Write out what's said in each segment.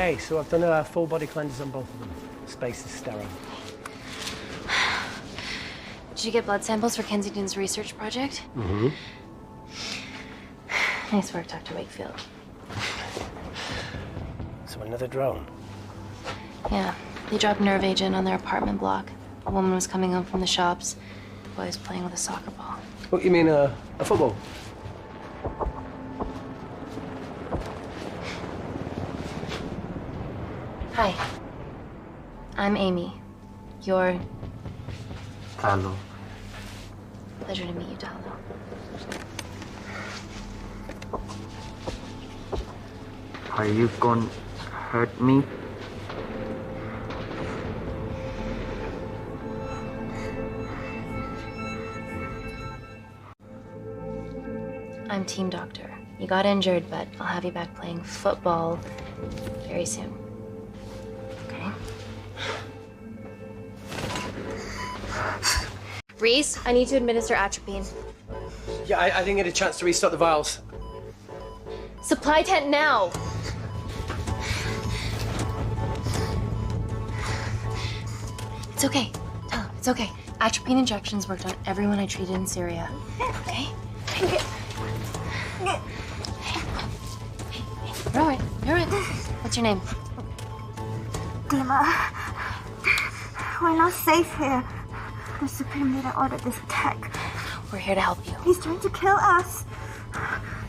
Okay, so I've done a full body cleanse on both of them. Space is sterile. Did you get blood samples for Kensington's research project? Mm-hmm. Nice work, Dr. Wakefield. So another drone? Yeah, they dropped nerve agent on their apartment block. A woman was coming home from the shops. The boy was playing with a soccer ball. What, you mean a football? Hi. I'm Amy. You're... Talo. Pleasure to meet you, Talo. Are you gonna hurt me? I'm team doctor. You got injured, but I'll have you back playing football very soon. Okay? Reese, I need to administer atropine. Yeah, I didn't get a chance to restock the vials. Supply tent now! It's okay. Tell him, it's okay. Atropine injections worked on everyone I treated in Syria. Okay? You're all right. You're all right. What's your name? Dima, we're not safe here. The Supreme Leader ordered this attack. We're here to help you. He's trying to kill us.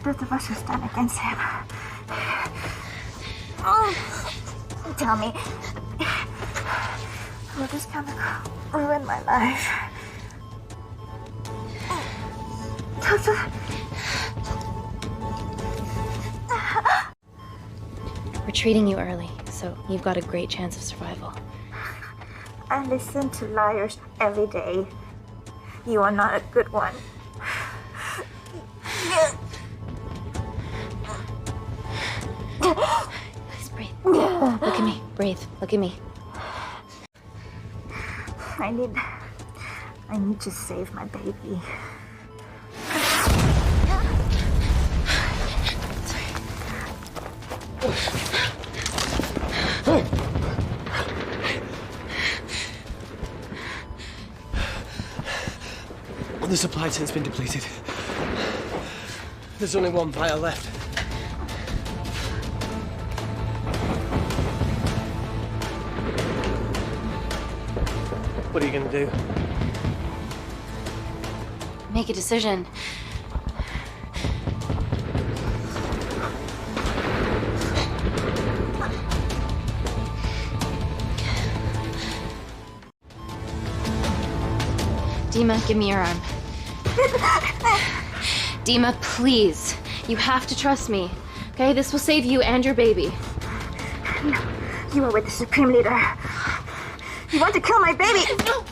Both of us will stand against him. Oh, tell me, will this chemical ruin my life? We're treating you early, so you've got a great chance of survival. I listen to liars every day. You are not a good one. Please breathe. Look at me. Breathe. Look at me. I need to save my baby. The supply tent's been depleted. There's only one vial left. What are you gonna do? Make a decision. Dima, give me your arm. Dima, please. You have to trust me. Okay? This will save you and your baby. No, you are with the Supreme Leader. You want to kill my baby? No!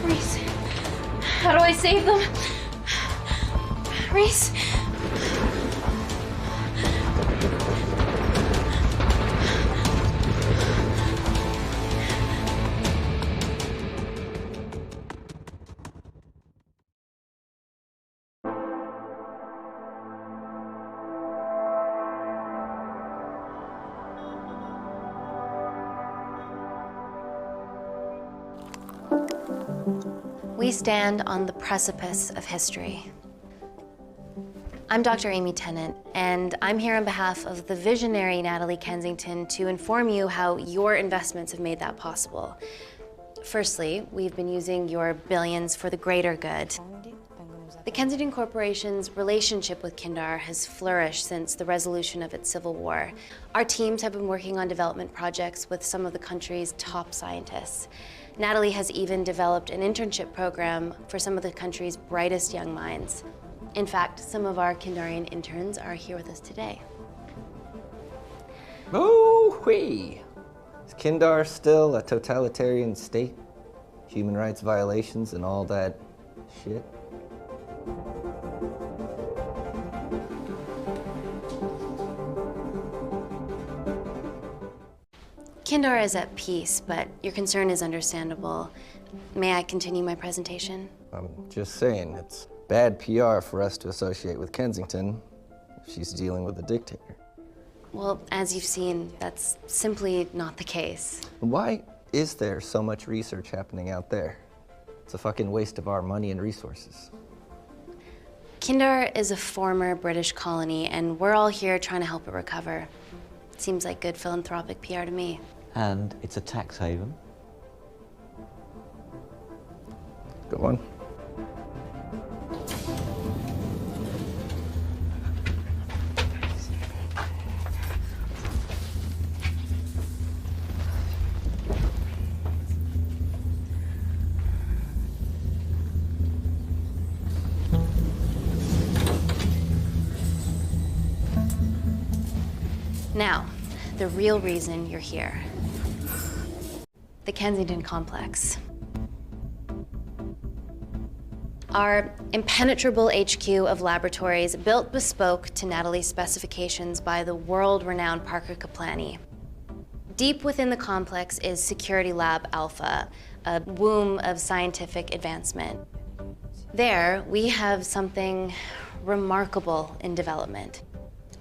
Reese, how do I save them? Reese? We stand on the precipice of history. I'm Dr. Amy Tennant, and I'm here on behalf of the visionary Natalie Kensington to inform you how your investments have made that possible. Firstly, we've been using your billions for the greater good. The Kensington Corporation's relationship with Kindar has flourished since the resolution of its civil war. Our teams have been working on development projects with some of the country's top scientists. Natalie has even developed an internship program for some of the country's brightest young minds. In fact, some of our Kindarian interns are here with us today. Oh-wee! Is Kindar still a totalitarian state? Human rights violations and all that shit? Kindar is at peace, but your concern is understandable. May I continue my presentation? I'm just saying, it's bad PR for us to associate with Kensington if she's dealing with a dictator. Well, as you've seen, that's simply not the case. Why is there so much research happening out there? It's a fucking waste of our money and resources. Kindar is a former British colony, and we're all here trying to help it recover. Seems like good philanthropic PR to me. And it's a tax haven. Go on. Now, the real reason you're here. The Kensington complex. Our impenetrable HQ of laboratories built bespoke to Natalie's specifications by the world-renowned Parker Kaplani. Deep within the complex is Security Lab Alpha, a womb of scientific advancement. There, we have something remarkable in development.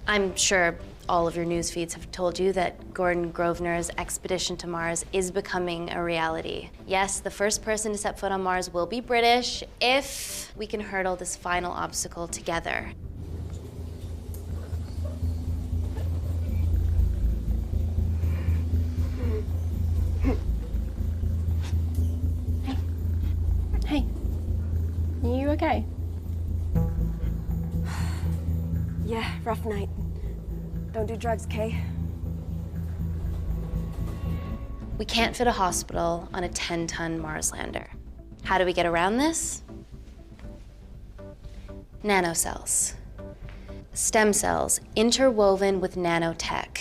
I'm sure all of your news feeds have told you that Gordon Grosvenor's expedition to Mars is becoming a reality. Yes, the first person to set foot on Mars will be British if we can hurdle this final obstacle together. Hey, are you okay? Yeah, rough night. Don't do drugs, Kay. We can't fit a hospital on a 10-ton Mars lander. How do we get around this? Nanocells. Stem cells interwoven with nanotech.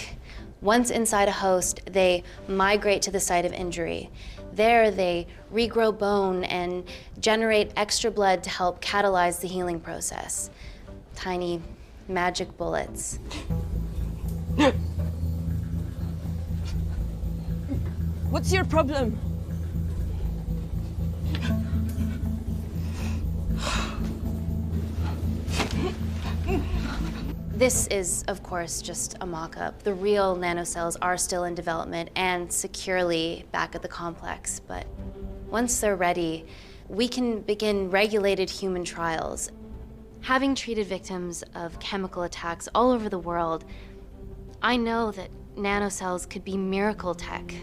Once inside a host, they migrate to the site of injury. There, they regrow bone and generate extra blood to help catalyze the healing process. Tiny magic bullets. What's your problem? This is, of course, just a mock-up. The real nanocells are still in development and securely back at the complex, but once they're ready, we can begin regulated human trials. Having treated victims of chemical attacks all over the world, I know that nanocells could be miracle tech.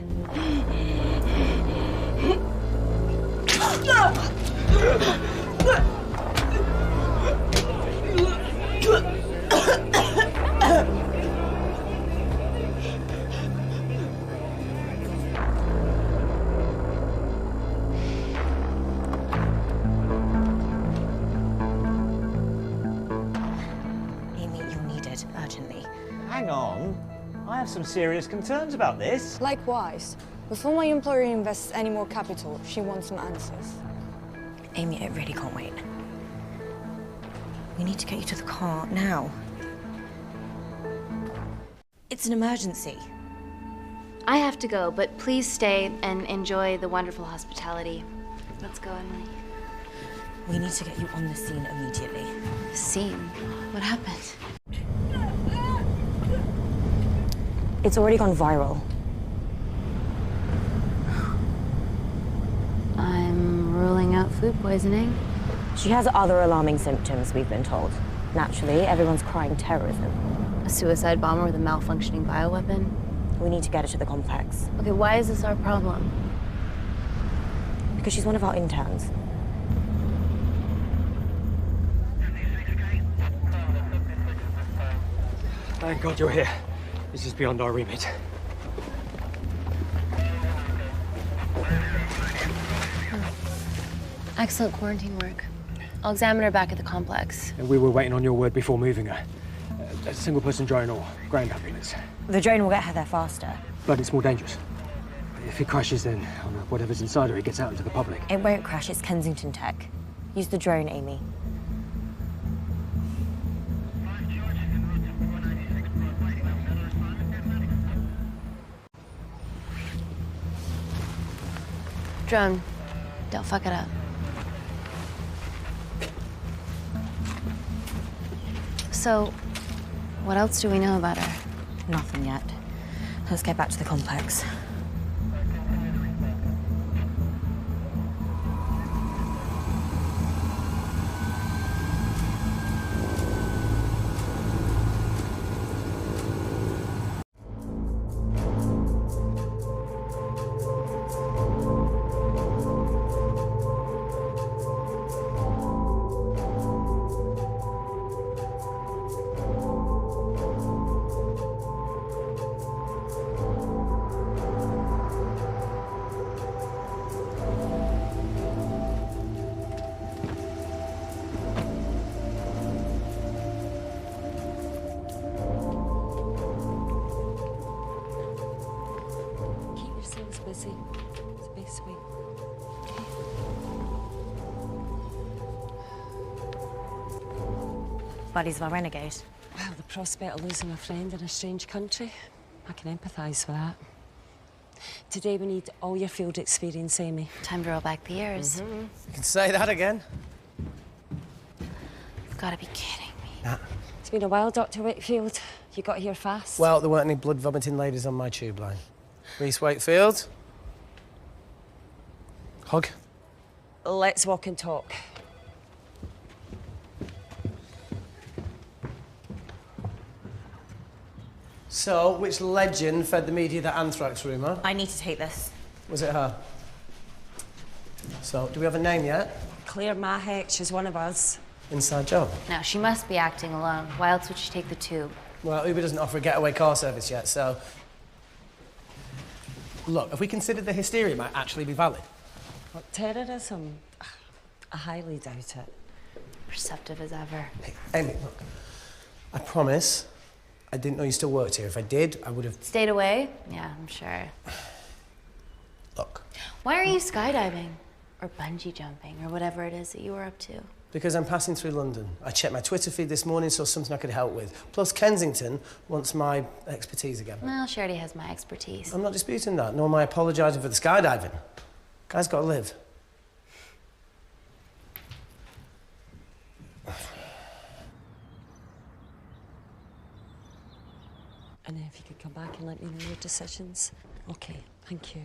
Amy, you're needed urgently. Hang on. I have some serious concerns about this. Likewise. Before my employer invests any more capital, she wants some answers. Amy, it really can't wait. We need to get you to the car now. It's an emergency. I have to go, but please stay and enjoy the wonderful hospitality. Let's go, Emily. We need to get you on the scene immediately. The scene? What happened? It's already gone viral. I'm ruling out food poisoning. She has other alarming symptoms, we've been told. Naturally, everyone's crying terrorism. A suicide bomber with a malfunctioning bioweapon? We need to get her to the complex. Okay, why is this our problem? Because she's one of our interns. Thank God you're here. This is beyond our remit. Excellent quarantine work. I'll examine her back at the complex. And we were waiting on your word before moving her. A single-person drone or ground ambulance. The drone will get her there faster. But it's more dangerous. If it crashes, then whatever's inside her, it gets out into the public. It won't crash, it's Kensington tech. Use the drone, Amy. Drone, Don't fuck it up. So, what else do we know about her? Nothing yet. Let's get back to the complex. Busy. It's a big sweet. Buddies of our renegade. Well, the prospect of losing a friend in a strange country, I can empathise with that. Today we need all your field experience, Amy. Time to roll back the years. You can say that again. You've got to be kidding me. Nah. It's been a while, Dr. Wakefield. You got here fast. Well, there weren't any blood-vomiting ladies on my tube line. Reese Wakefield. Hug. Let's walk and talk. So, which legend fed the media that anthrax rumour? I need to take this. Was it her? So, do we have a name yet? Claire Mahek, she's one of us. Inside job. Now, she must be acting alone. Why else would she take the tube? Well, Uber doesn't offer a getaway car service yet, so... Look, if we consider the hysteria might actually be valid. What, terrorism? I highly doubt it. Perceptive as ever. Hey, Amy, look. I promise I didn't know you still worked here. If I did, I would have... Stayed away? Yeah, I'm sure. Look. Why are you skydiving? Or bungee jumping, or whatever it is that you were up to? Because I'm passing through London. I checked my Twitter feed this morning, saw something I could help with. Plus, Kensington wants my expertise again. Well, she already has my expertise. I'm not disputing that, nor am I apologising for the skydiving. Guy's got to live. And if you could come back and let me know your decisions. Okay, thank you.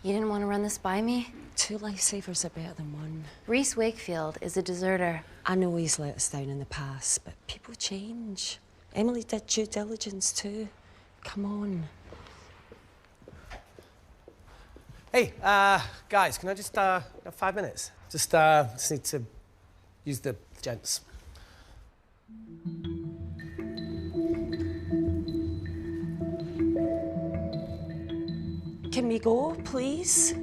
You didn't want to run this by me? 2 lifesavers are better than 1. Reese Wakefield is a deserter. I know he's let us down in the past, but people change. Emily did due diligence too. Come on. Hey, guys, can I just, have 5 minutes? Just need to use the gents. Can we go, please?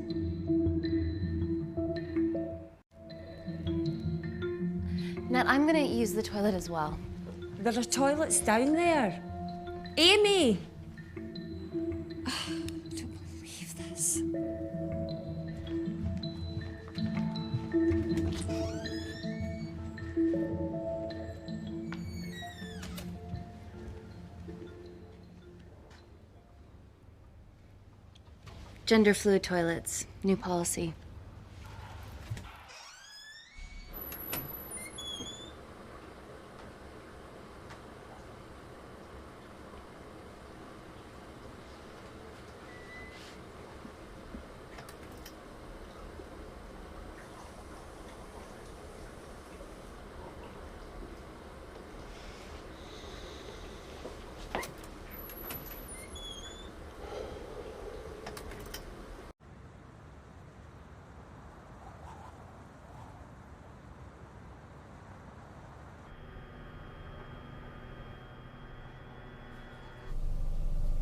Nat, I'm gonna use the toilet as well. There are toilets down there. Amy! I don't believe this. Gender fluid toilets, new policy.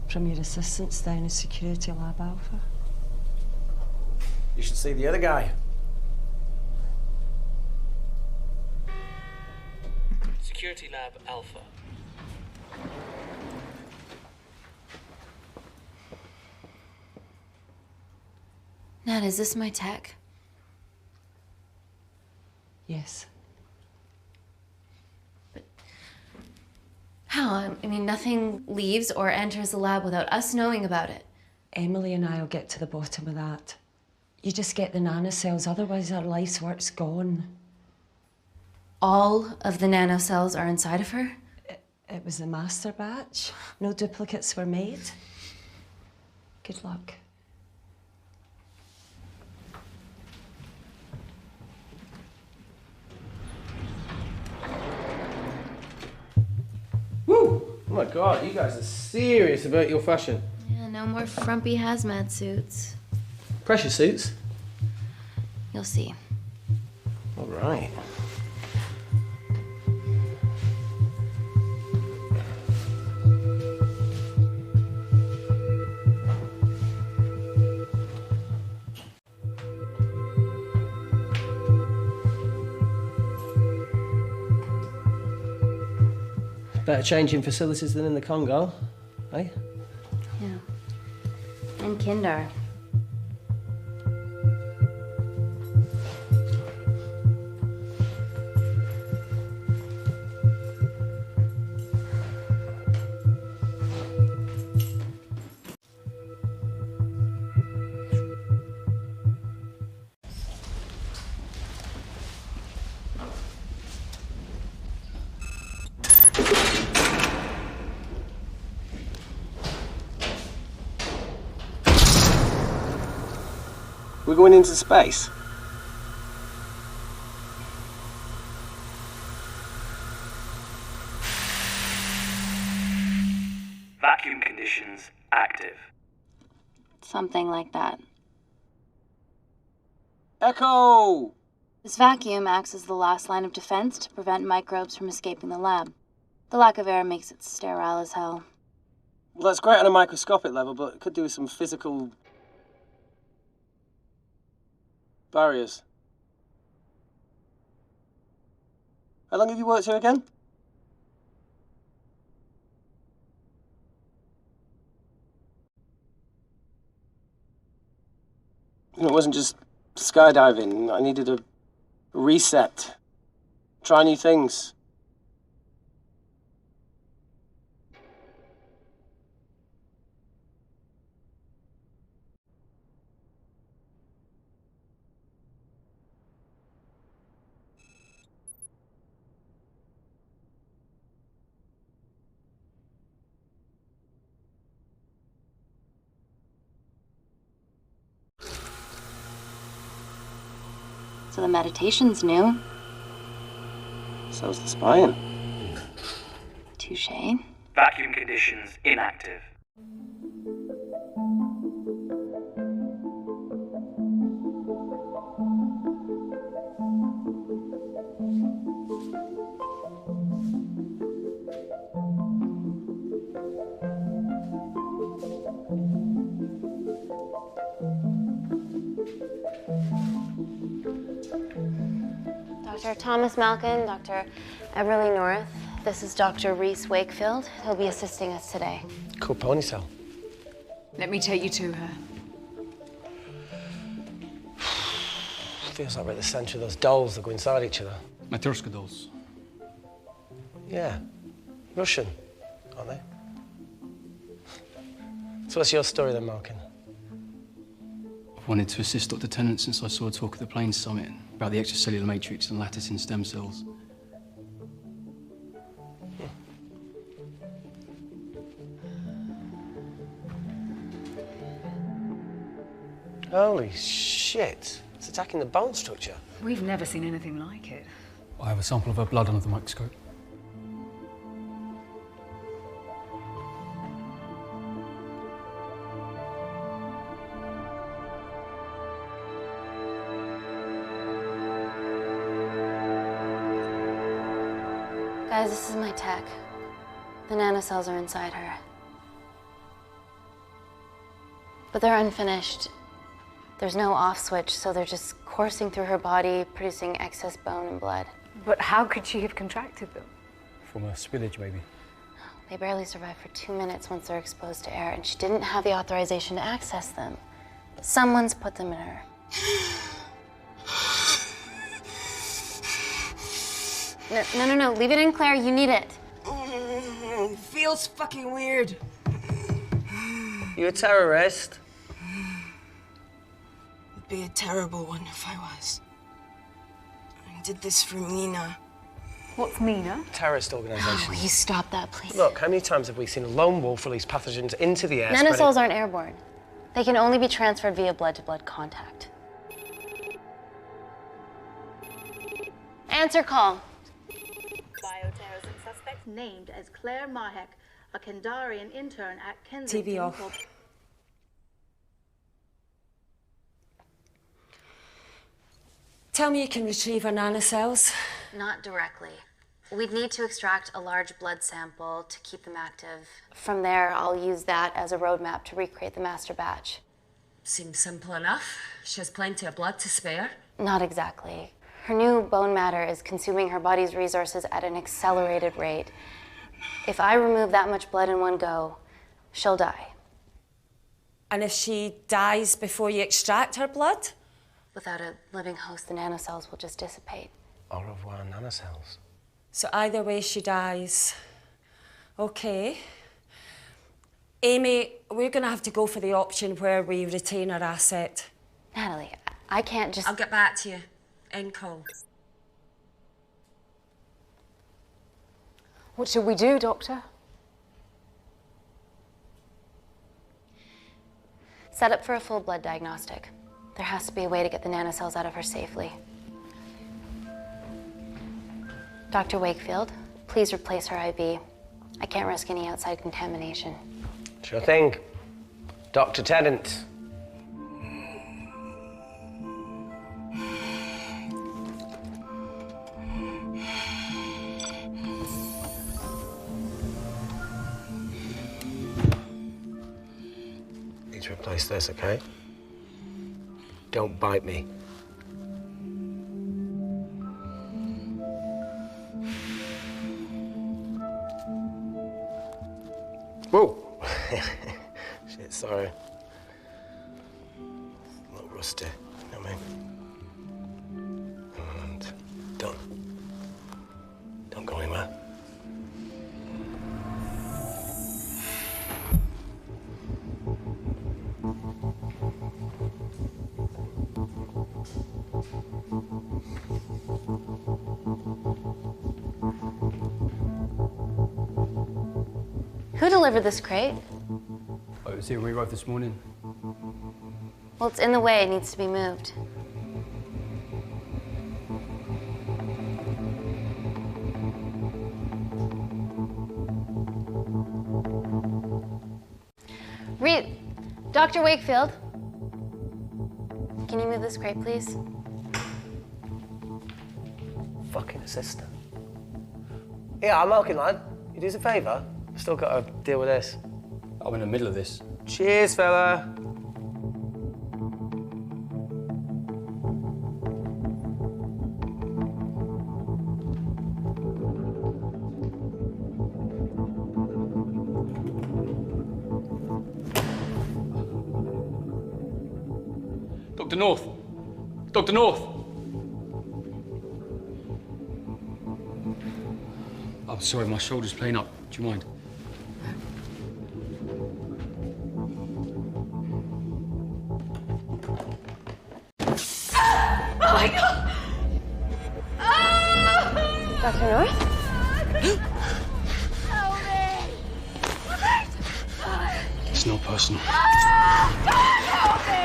From your assistants down in Security Lab Alpha. You should see the other guy. Security Lab Alpha. Nat, is this my tech? Yes. How? I mean, nothing leaves or enters the lab without us knowing about it. Emily and I'll get to the bottom of that. You just get the nanocells, otherwise our life's work's gone. All of the nanocells are inside of her? It was a master batch. No duplicates were made. Good luck. Woo! Oh my God, you guys are serious about your fashion. Yeah, no more frumpy hazmat suits. Pressure suits? You'll see. All right. Better changing facilities than in the Congo, eh? Yeah. And Kindar. We're going into space. Vacuum conditions active. Something like that. Echo! This vacuum acts as the last line of defense to prevent microbes from escaping the lab. The lack of air makes it sterile as hell. Well, that's great on a microscopic level, but it could do with some physical barriers. How long have you worked here again? It wasn't just skydiving. I needed a reset. Try new things. So the meditation's new. So's the spying. Touché. Vacuum conditions inactive. Dr. Thomas Malkin, Dr. Everly North. This is Dr. Reese Wakefield. He'll be assisting us today. Cool ponytail. Let me take you to her. Feels like we're at the centre of those dolls that go inside each other. Matryoshka dolls. Yeah. Russian, aren't they? So what's your story then, Malkin? I've wanted to assist Dr. Tennant since I saw a talk at the Plains Summit about the extracellular matrix and lattice in stem cells. Holy shit. It's attacking the bone structure. We've never seen anything like it. I have a sample of her blood under the microscope. Guys, this is my tech. The nanocells are inside her. But they're unfinished. There's no off switch, so they're just coursing through her body, producing excess bone and blood. But how could she have contracted them? From a spillage, maybe. They barely survive for 2 minutes once they're exposed to air, and she didn't have the authorization to access them. Someone's put them in her. No, leave it in, Claire, you need it. Feels fucking weird. You a terrorist? It'd be a terrible one if I was. I did this for Mina. What's Mina? Terrorist organisation. Will you stop that, please? Look, how many times have we seen a lone wolf release pathogens into the air? Nanocells aren't airborne. They can only be transferred via blood-to-blood contact. Answer call. Bioterrorism suspect named as Claire Mahek, a Kandarian intern at Kensington. TV off. Tell me you can retrieve our nanocells. Not directly. We'd need to extract a large blood sample to keep them active. From there, I'll use that as a roadmap to recreate the master batch. Seems simple enough. She has plenty of blood to spare. Not exactly. Her new bone matter is consuming her body's resources at an accelerated rate. If I remove that much blood in one go, she'll die. And if she dies before you extract her blood? Without a living host, the nanocells will just dissipate. Au revoir, nanocells. So either way she dies. Okay. Amy, we're gonna have to go for the option where we retain our asset. Natalie, I can't just... I'll get back to you. End call. What should we do, Doctor? Set up for a full blood diagnostic. There has to be a way to get the nanocells out of her safely. Dr. Wakefield, please replace her IV. I can't risk any outside contamination. Sure thing. Dr. Tennant. Need to replace this, okay? Don't bite me. Whoa! Shit, sorry. A little rusty, you know what I mean? And done. Don't go anywhere. Who delivered this crate? Oh, it was here when we arrived this morning. Well, it's in the way. It needs to be moved. Dr. Wakefield, can you move this crate, please? Fucking assistant. Yeah, I'm milking, lad. You do us a favour? I've still got to deal with this. I'm in the middle of this. Cheers, fella. Dr. North! Dr. North! I'm sorry, my shoulder's playing up. Do you mind? Oh my God! Dr. North? Help me! It's not personal. Help me!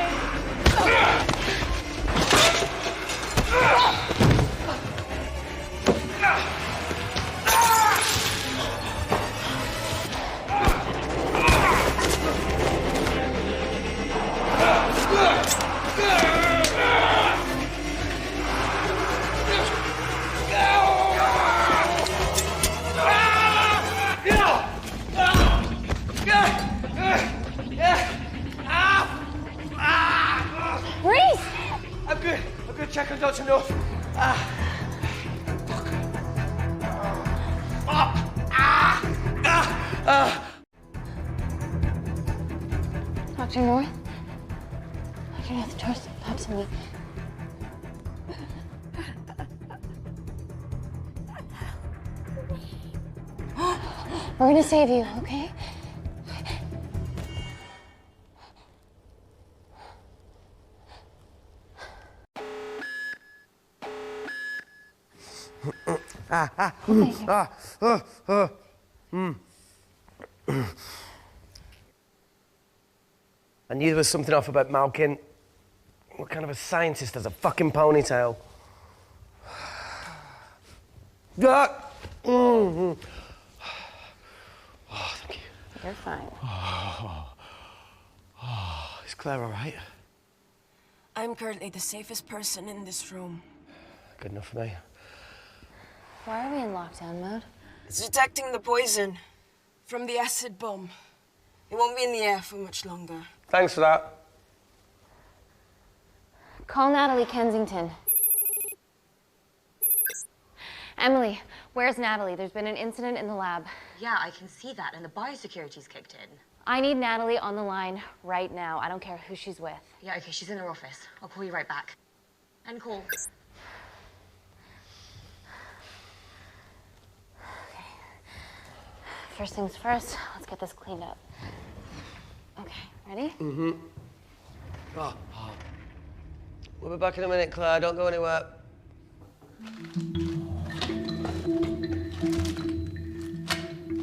I'm good. Check on Dr. North. Dr. North? Dr. North, trust me. We're gonna save you, okay? I knew there was something off about Malkin. What kind of a scientist has a fucking ponytail? Oh, thank you. You're fine. Is Claire all right? I'm currently the safest person in this room. Good enough for me. Why are we in lockdown mode? It's detecting the poison from the acid bomb. It won't be in the air for much longer. Thanks for that. Call Natalie Kensington. Emily, where's Natalie? There's been an incident in the lab. Yeah, I can see that, and the biosecurity's kicked in. I need Natalie on the line right now. I don't care who she's with. Yeah, okay, she's in her office. I'll call you right back. End call. Okay. First things first, let's get this cleaned up. Okay, ready? Mm-hmm. We'll be back in a minute, Claire. Don't go anywhere.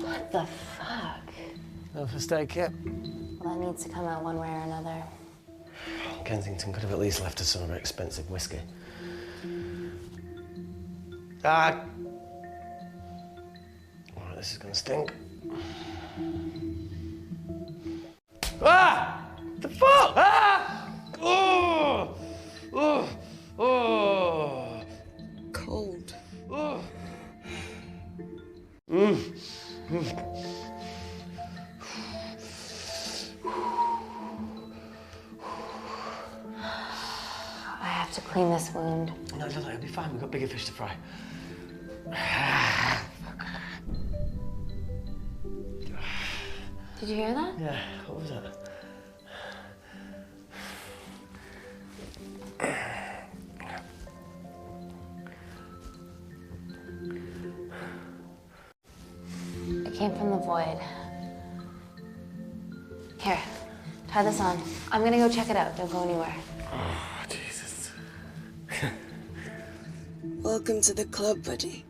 What the fuck? No first aid kit. Well, that needs to come out one way or another. Kensington could have at least left us some of her expensive whiskey. Ah! All right, this is gonna stink. Ah! The fuck? Ah! Oh! Oh! Oh! Cold. Oh! I have to clean this wound. No, it'll be fine. We've got bigger fish to fry. Did you hear that? Yeah, what was that? It came from the void. Here, try this on. I'm gonna go check it out. Don't go anywhere. Oh, Jesus. Welcome to the club, buddy.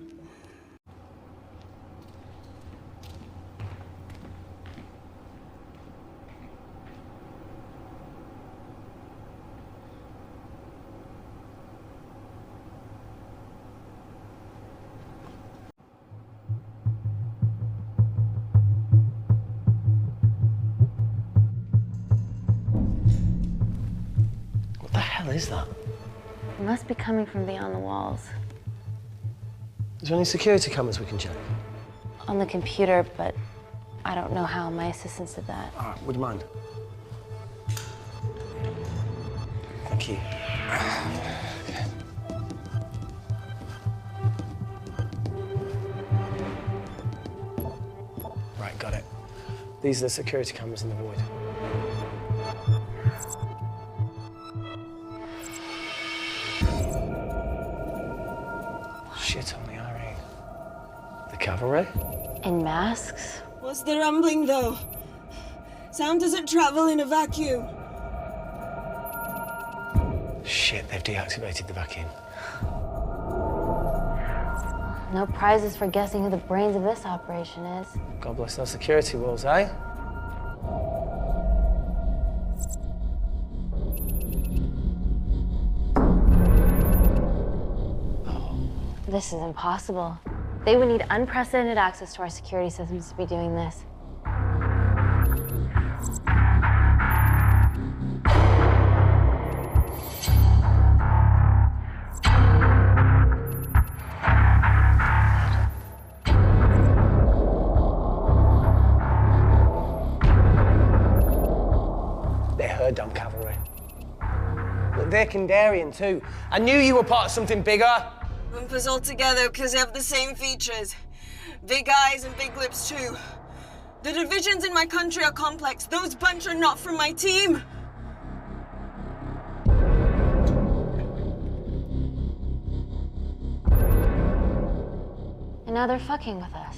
What the hell is that? It must be coming from beyond the walls. Is there any security cameras we can check? On the computer, but I don't know how. My assistants did that. All right, would you mind? Thank you. Okay. Right, got it. These are the security cameras in the void. Shit on the RE. The cavalry? In masks? What's the rumbling, though? Sound doesn't travel in a vacuum. Shit, they've deactivated the vacuum. No prizes for guessing who the brains of this operation is. God bless those security walls, eh? This is impossible. They would need unprecedented access to our security systems to be doing this. They're her damn cavalry. Look, they're Kandarian too. I knew you were part of something bigger. Lump us all together because they have the same features. Big eyes and big lips too. The divisions in my country are complex. Those bunch are not from my team. And now they're fucking with us.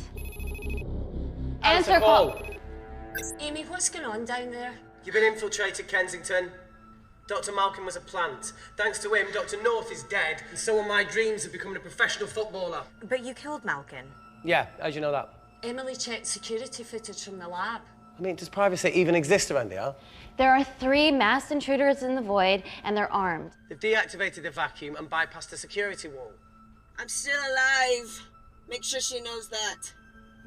Answer call. Amy, what's going on down there? You've been infiltrated, Kensington. Dr. Malcolm was a plant. Thanks to him, Dr. North is dead, and so are my dreams of becoming a professional footballer. But you killed Malcolm. Yeah, how'd you know that? Emily checked security footage from the lab. I mean, does privacy even exist around here? There are 3 masked intruders in the void, and they're armed. They've deactivated the vacuum and bypassed the security wall. I'm still alive. Make sure she knows that.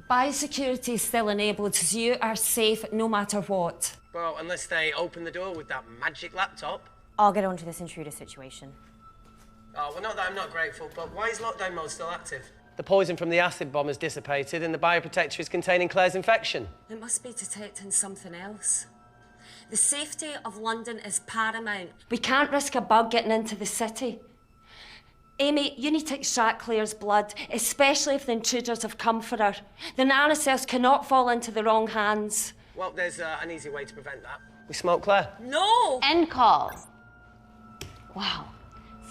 Biosecurity is still enabled, so you are safe no matter what. Well, unless they open the door with that magic laptop. I'll get onto this intruder situation. Oh, well, not that I'm not grateful, but why is lockdown mode still active? The poison from the acid bomb has dissipated and the bioprotector is containing Claire's infection. It must be detecting something else. The safety of London is paramount. We can't risk a bug getting into the city. Amy, you need to extract Claire's blood, especially if the intruders have come for her. The nanocells cannot fall into the wrong hands. Well, there's an easy way to prevent that. We smoke Claire. No! End call. Wow.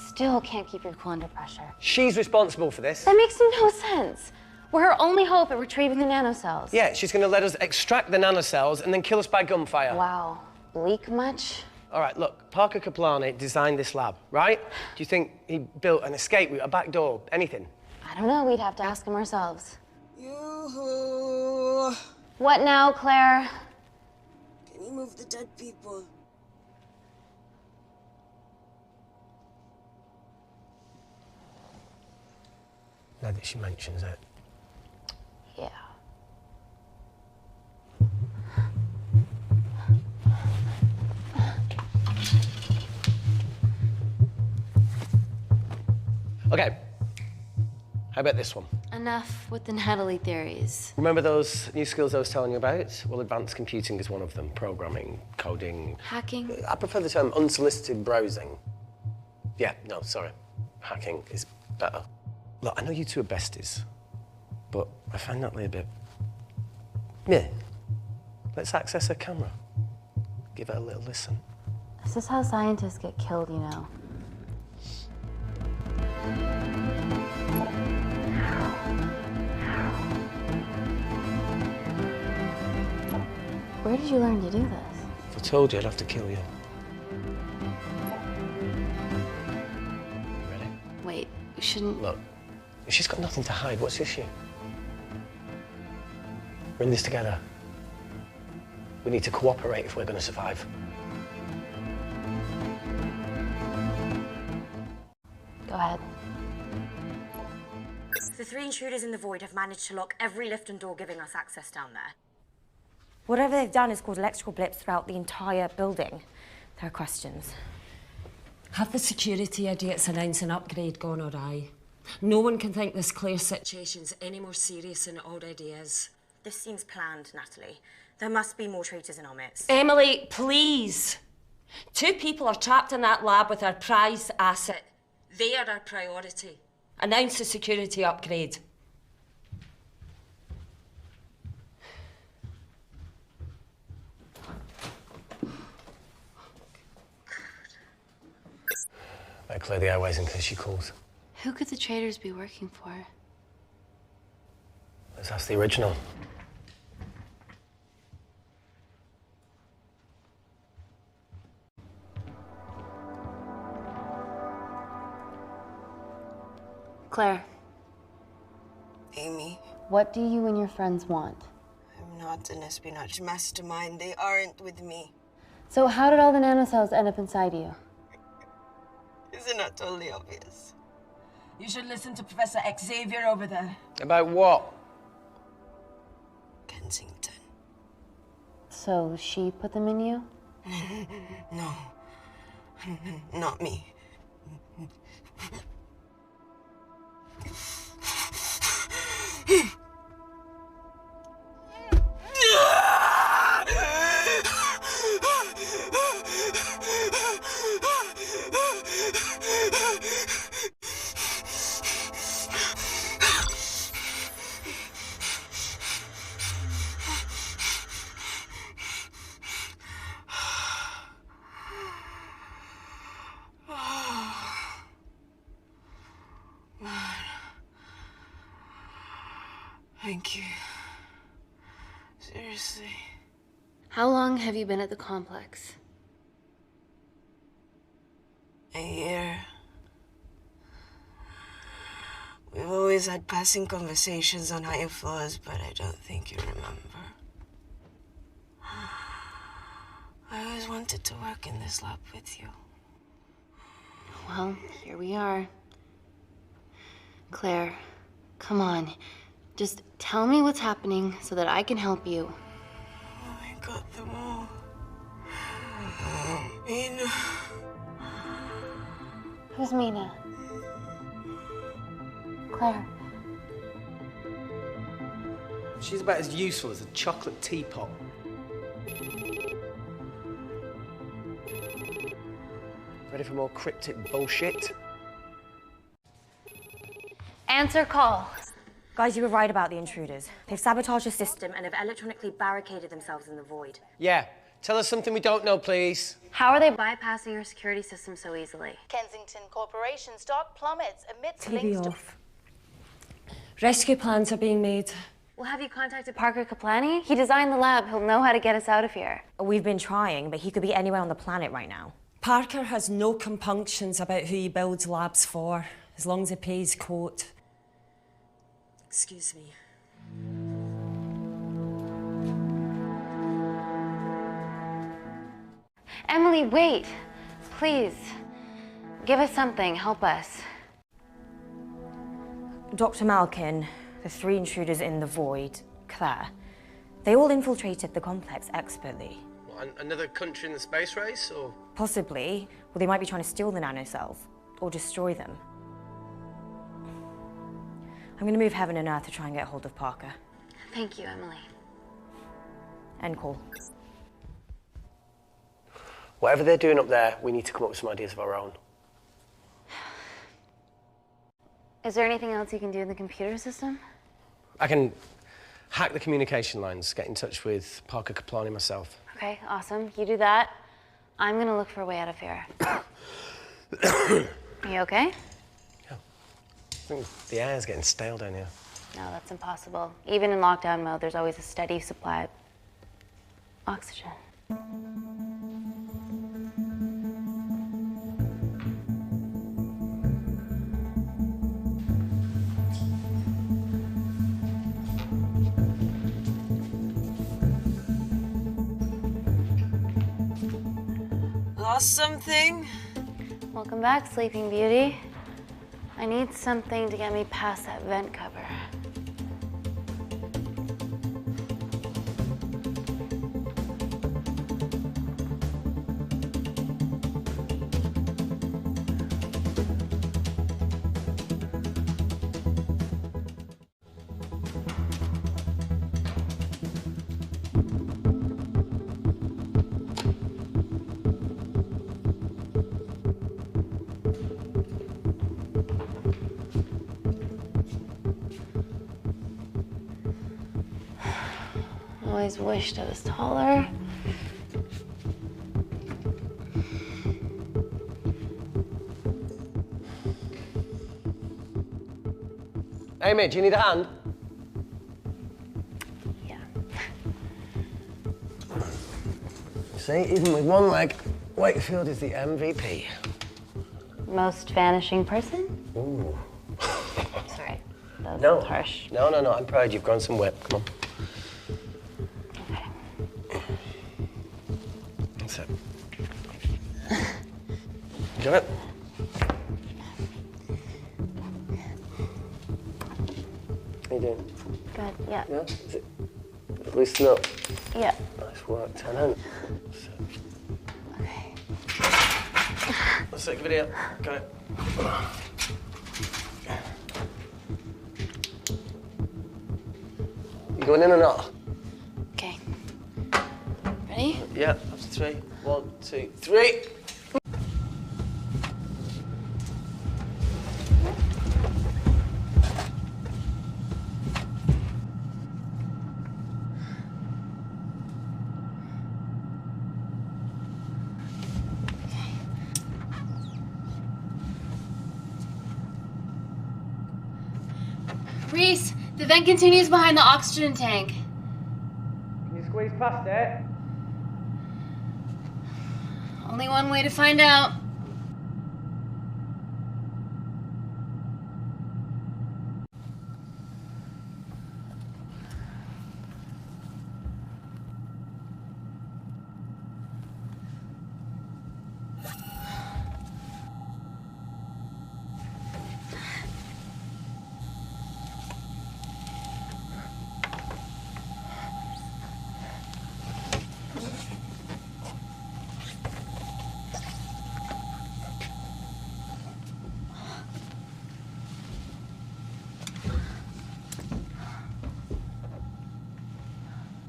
Still can't keep your cool under pressure. She's responsible for this. That makes no sense. We're her only hope at retrieving the nanocells. Yeah, she's going to let us extract the nanocells and then kill us by gunfire. Wow. Bleak much? All right, look, Parker Kaplani designed this lab, right? Do you think he built an escape route, a back door, anything? I don't know. We'd have to ask him ourselves. Yoo-hoo. What now, Claire? Can you move the dead people? Now that she mentions it. Yeah. Okay. How about this one? Enough with the Natalie theories. Remember those new skills I was telling you about? Well, advanced computing is one of them. Programming, coding. Hacking? I prefer the term unsolicited browsing. Yeah, no, sorry. Hacking is better. Look, I know you two are besties, but I find Natalie a bit... meh. Let's access her camera. Give her a little listen. This is how scientists get killed, you know. Where did you learn to do this? If I told you, I'd have to kill you. Ready? Wait, you shouldn't... Look, she's got nothing to hide. What's the issue? We're in this together. We need to cooperate if we're going to survive. Go ahead. The 3 intruders in the void have managed to lock every lift and door giving us access down there. Whatever they've done has caused electrical blips throughout the entire building. There are questions. Have the security idiots announced an upgrade gone awry? No one can think this Claire situation's any more serious than it already is. This seems planned, Natalie. There must be more traitors in our midst. Emily, please. 2 people are trapped in that lab with our prized asset. They are our priority. Announce the security upgrade. Better clear the airways in case she calls. Who could the traitors be working for? Let's ask the original. Claire, Amy, what do you and your friends want? I'm not an espionage mastermind. They aren't with me. So how did all the nanocells end up inside you? Is it not totally obvious? You should listen to Professor Xavier over there. About what? Kensington. So she put them in you? No. Not me. Thank you. Seriously. How long have you been at the complex? A year. We've always had passing conversations on higher floors, but I don't think you remember. I always wanted to work in this lab with you. Well, here we are. Claire, come on. Just tell me what's happening so that I can help you. I got them all. Mina. Who's Mina? Claire. She's about as useful as a chocolate teapot. Ready for more cryptic bullshit? Answer call. Guys, you were right about the intruders. They've sabotaged the system And have electronically barricaded themselves in the void. Yeah. Tell us something we don't know, please. How are they bypassing your security system so easily? Kensington Corporation stock plummets amidst TV links to... off. Rescue plans are being made. Well, have you contacted Parker Kaplani? He designed the lab. He'll know how to get us out of here. We've been trying, but he could be anywhere on the planet right now. Parker has no compunctions about who he builds labs for, as long as he pays quote. Excuse me. Emily, wait. Please. Give us something. Help us. Dr. Malkin, the 3 intruders in the void, Claire, they all infiltrated the complex expertly. What, another country in the space race, or? Possibly. Well, they might be trying to steal the nanocells or destroy them. I'm going to move heaven and earth to try and get hold of Parker. Thank you, Emily. End call. Whatever they're doing up there, we need to come up with some ideas of our own. Is there anything else you can do in the computer system? I can hack the communication lines, get in touch with Parker Kaplani myself. Okay, awesome. You do that. I'm gonna look for a way out of here. You okay? I think the air's getting stale down here. No, that's impossible. Even in lockdown mode, there's always a steady supply of oxygen. Lost something? Welcome back, Sleeping Beauty. I need something to get me past that vent cover. Always wished I was taller. Amy, do you need a hand? Yeah. See, even with one leg, Wakefield is the MVP. Most vanishing person? Ooh. Sorry, that No. was harsh. No, I'm proud you've grown some whip. Come on. That's it. Got it? How you doing? Good, yeah. Yeah? Is it loosen up? Yeah. Nice work, Tenant. Okay. Let's take a video. Got it. You going in or not? Okay. Ready? Yeah, after 3. 1, 2, 3. Reese, the vent continues behind the oxygen tank. Can you squeeze past it? Only one way to find out.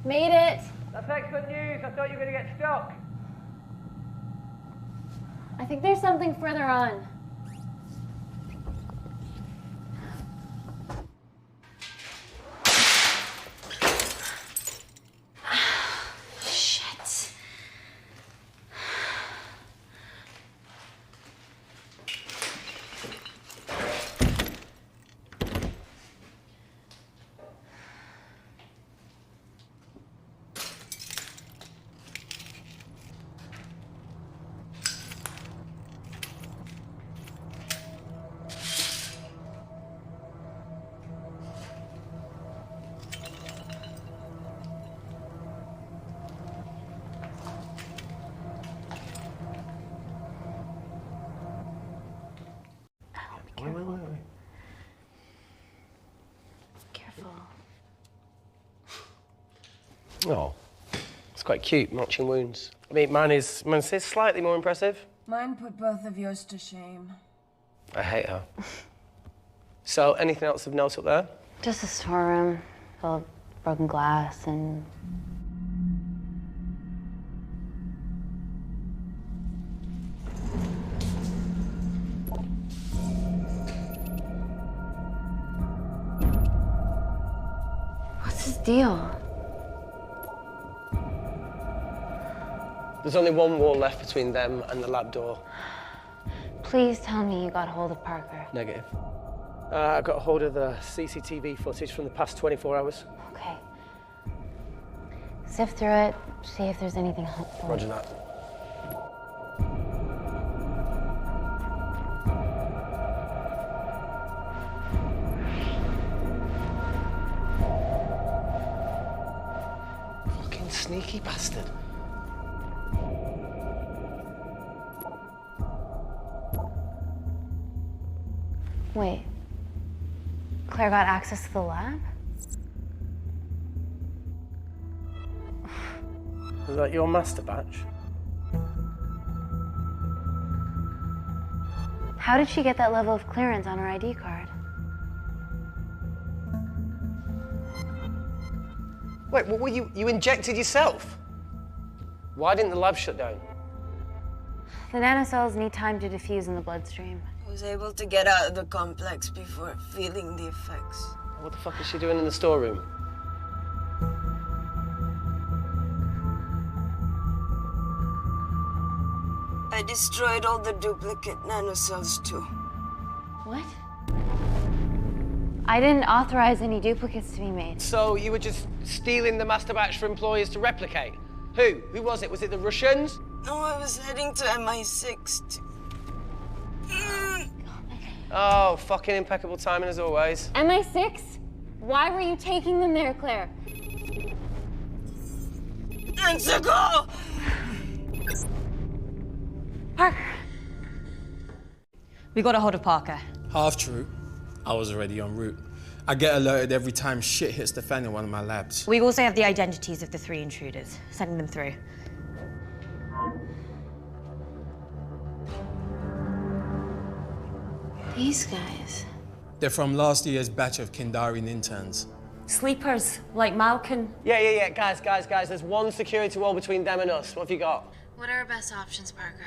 Made it. That's excellent news. I thought you were going to get stuck. I think there's something further on. Shit. Wait. Careful. Oh, it's quite cute, matching wounds. I mean, mine's slightly more impressive. Mine put both of yours to shame. I hate her. So, anything else of note up there? Just a storeroom full of broken glass and... What's his deal? There's only one wall left between them and the lab door. Please tell me you got hold of Parker. Negative. I got a hold of the CCTV footage from the past 24 hours. Okay. Sift through it, see if there's anything helpful. Roger that. Fucking sneaky bastard. Wait. Claire got access to the lab? Was that your master batch? How did she get that level of clearance on her ID card? Wait, what were you injected yourself? Why didn't the lab shut down? The nanocells need time to diffuse in the bloodstream. I was able to get out of the complex before feeling the effects. What the fuck is she doing in the storeroom? I destroyed all the duplicate nanocells too. What? I didn't authorize any duplicates to be made. So you were just stealing the master batch for employers to replicate? Who? Who was it? Was it the Russians? No, I was heading to MI6 to... Oh, fucking impeccable timing as always. MI6? Why were you taking them there, Claire? Go! Parker! We got a hold of Parker. Half true. I was already en route. I get alerted every time shit hits the fan in one of my labs. We also have the identities of the 3 intruders. Sending them through. These guys. They're from last year's batch of Kindarian interns. Sleepers, like Malkin. Yeah. Guys. There's one security wall between them and us. What have you got? What are our best options, Parker?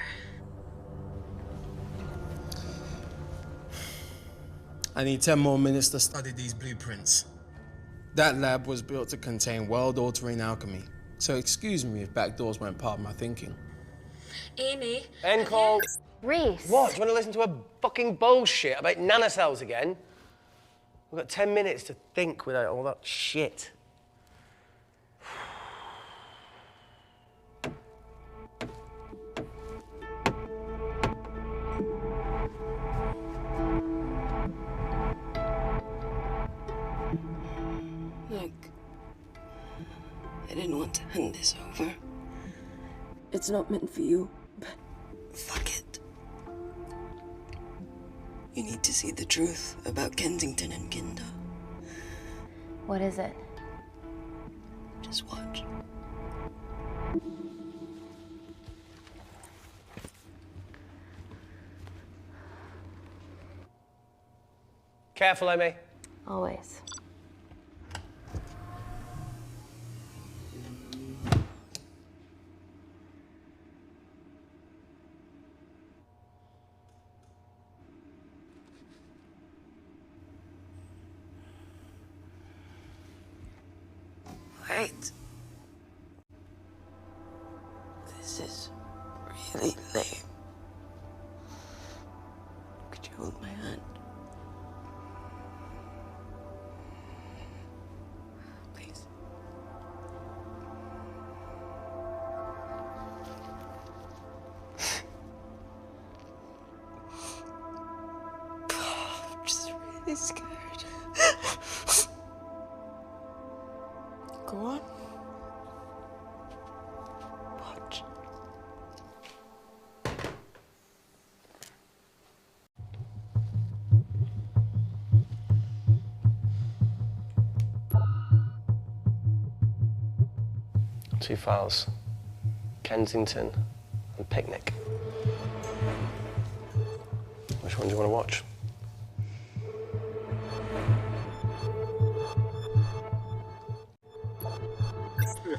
I need 10 more minutes to study these blueprints. That lab was built to contain world-altering alchemy. So excuse me if backdoors weren't part of my thinking. Amy. End call. Reese. What? Do you want to listen to a fucking bullshit about nanocells again? We've got 10 minutes to think without all that shit. Look, I didn't want to hand this over. It's not meant for you, but fuck it. You need to see the truth about Kensington and Kinder. What is it? Just watch. Careful, Amy. Always. right. This is really lame. Could you hold my hand? Please. I'm just really scared. Go on. Watch. Two files. Kensington and Picnic. Which one do you want to watch?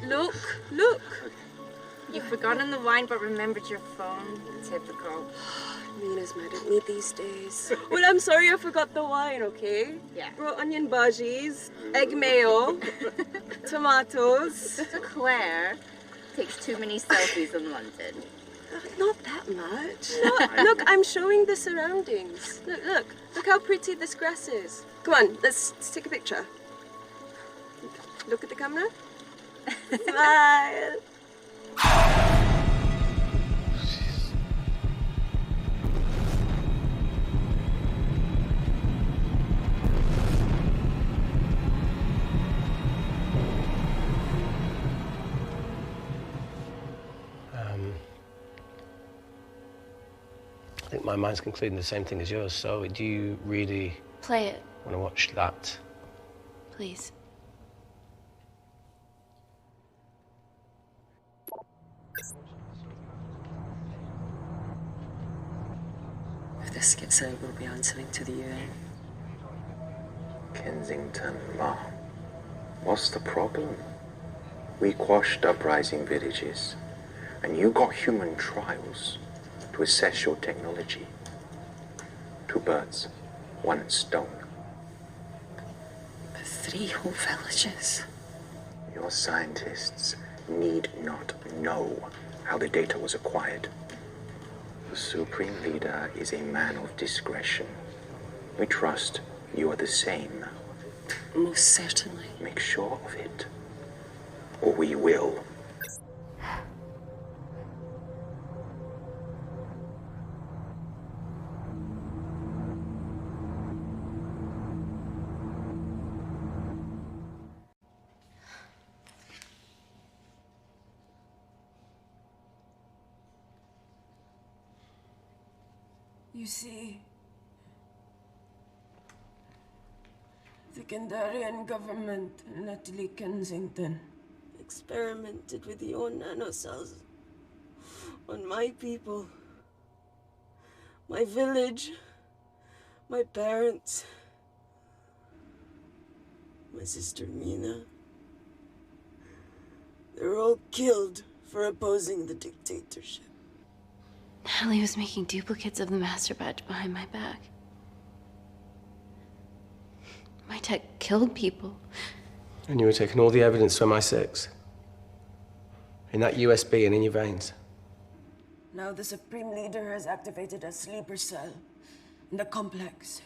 Look, look. You've forgotten the wine but remembered your phone. Typical. Mina's mad at me these days. Well, I'm sorry I forgot the wine, okay? Yeah. Brought onion bhajis, egg mayo, tomatoes. Claire takes too many selfies in London. Not that much. Look, I'm showing the surroundings. Look how pretty this grass is. Come on, let's take a picture. Look at the camera. Smile. I think my mind's concluding the same thing as yours, so do you really Play it, want to watch that? please. If this gets out, we'll be answering to the UN. Kensington, Ma. What's the problem? We quashed uprising villages, and you got human trials to assess your technology. 2 birds, 1 stone. But 3 whole villages. Your scientists need not know how the data was acquired. The Supreme Leader is a man of discretion. We trust you are the same. Most certainly. Make sure of it, or we will. You see, the Kandarian government and Natalie Kensington experimented with your nanocells on my people, my village, my parents, my sister Mina. They were all killed for opposing the dictatorship. Natalie was making duplicates of the master badge behind my back. My tech killed people. And you were taking all the evidence from MI6? In that USB and in your veins? Now the Supreme Leader has activated a sleeper cell in the complex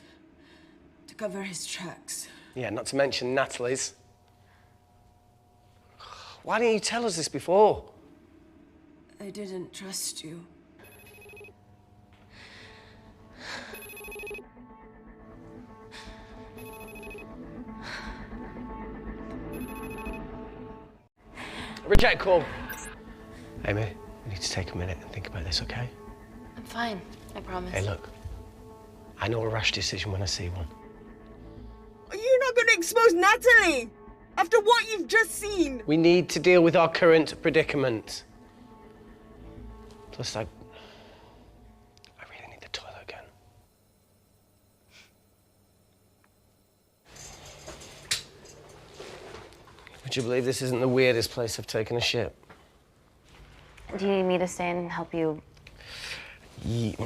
to cover his tracks. Yeah, not to mention Natalie's. Why didn't you tell us this before? I didn't trust you. Reject call. Amy, we need to take a minute and think about this, okay? I'm fine, I promise. Hey, look. I know a rash decision when I see one. Are you not going to expose Natalie? After what you've just seen? We need to deal with our current predicament. Plus, I really need the toilet again. Would you believe this isn't the weirdest place I've taken a ship? Do you need me to stay and help you?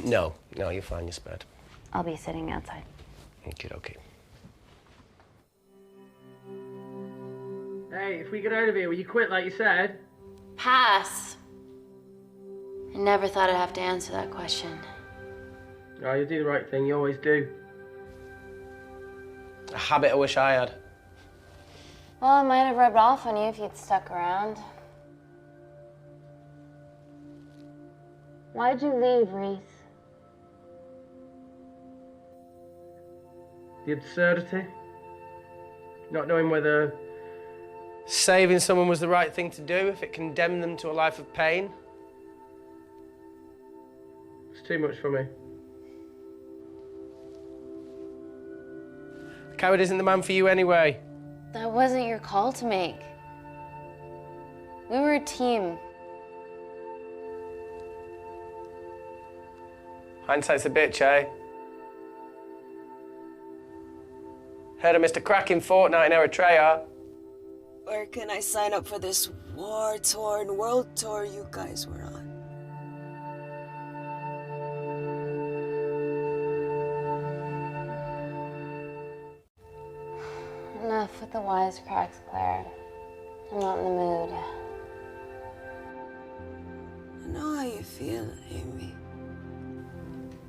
No, you're fine, you're spared. I'll be sitting outside. Okie dokie. Hey, if we get out of here, will you quit like you said? Pass. I never thought I'd have to answer that question. Oh, you do the right thing, you always do. A habit I wish I had. Well, it might have rubbed off on you if you'd stuck around. Why'd you leave, Reese? The absurdity. Not knowing whether... Saving someone was the right thing to do if it condemned them to a life of pain. It's too much for me. A coward isn't the man for you anyway. That wasn't your call to make. We were a team. Hindsight's a bitch, eh? Heard of Mr. Cracking Fortnite in Eritrea. Where can I sign up for this war-torn world tour you guys were on? Enough with the wisecracks, Claire. I'm not in the mood. I know how you feel, Amy.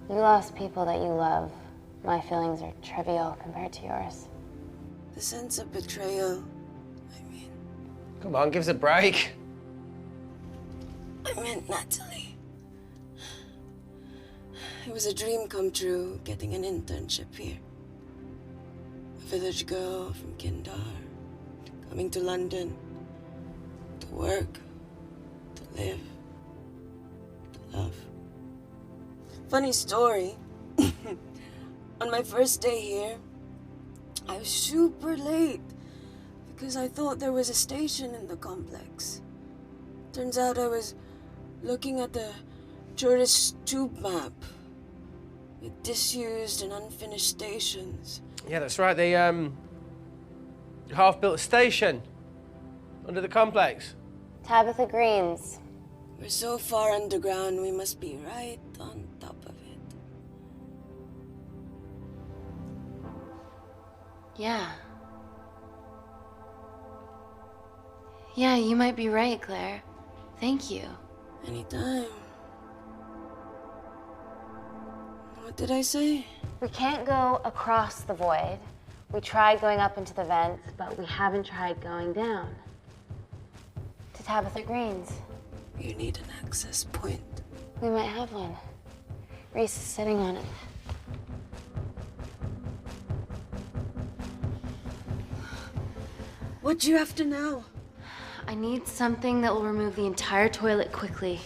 You lost people that you love. My feelings are trivial compared to yours. The sense of betrayal. Come on, give us a break. I meant Natalie. It was a dream come true, getting an internship here. A village girl from Kindar, coming to London, to work, to live, to love. Funny story. On my first day here, I was super late because I thought there was a station in the complex. Turns out I was looking at the tourist tube map with disused and unfinished stations. Yeah, that's right. They half-built station under the complex. Tabitha Greens. We're so far underground, we must be right on top of it. Yeah. Yeah, you might be right, Claire. Thank you. Anytime. What did I say? We can't go across the void. We tried going up into the vents, but we haven't tried going down. To Tabitha Greens. You need an access point. We might have one. Reese is sitting on it. What do you have to know? I need something that will remove the entire toilet quickly.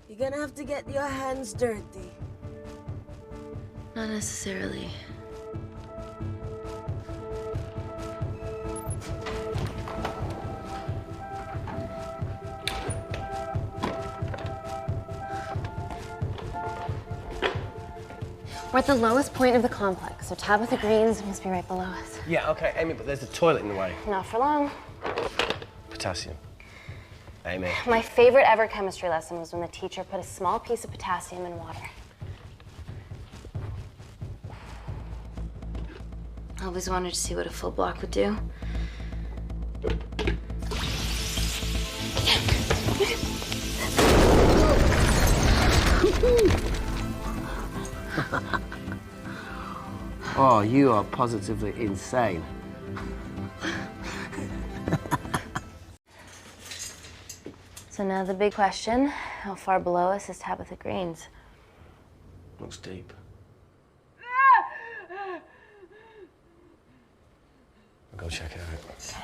You're gonna have to get your hands dirty. Not necessarily. We're at the lowest point of the complex, so Tabitha Greens must be right below us. Yeah, okay, Amy, but there's a toilet in the way. Not for long. Potassium. Amy. My favorite ever chemistry lesson was when the teacher put a small piece of potassium in water. I always wanted to see what a full block would do. Oh, you are positively insane. So now the big question, how far below us is Tabitha Greens? Looks deep. I'll go check it out.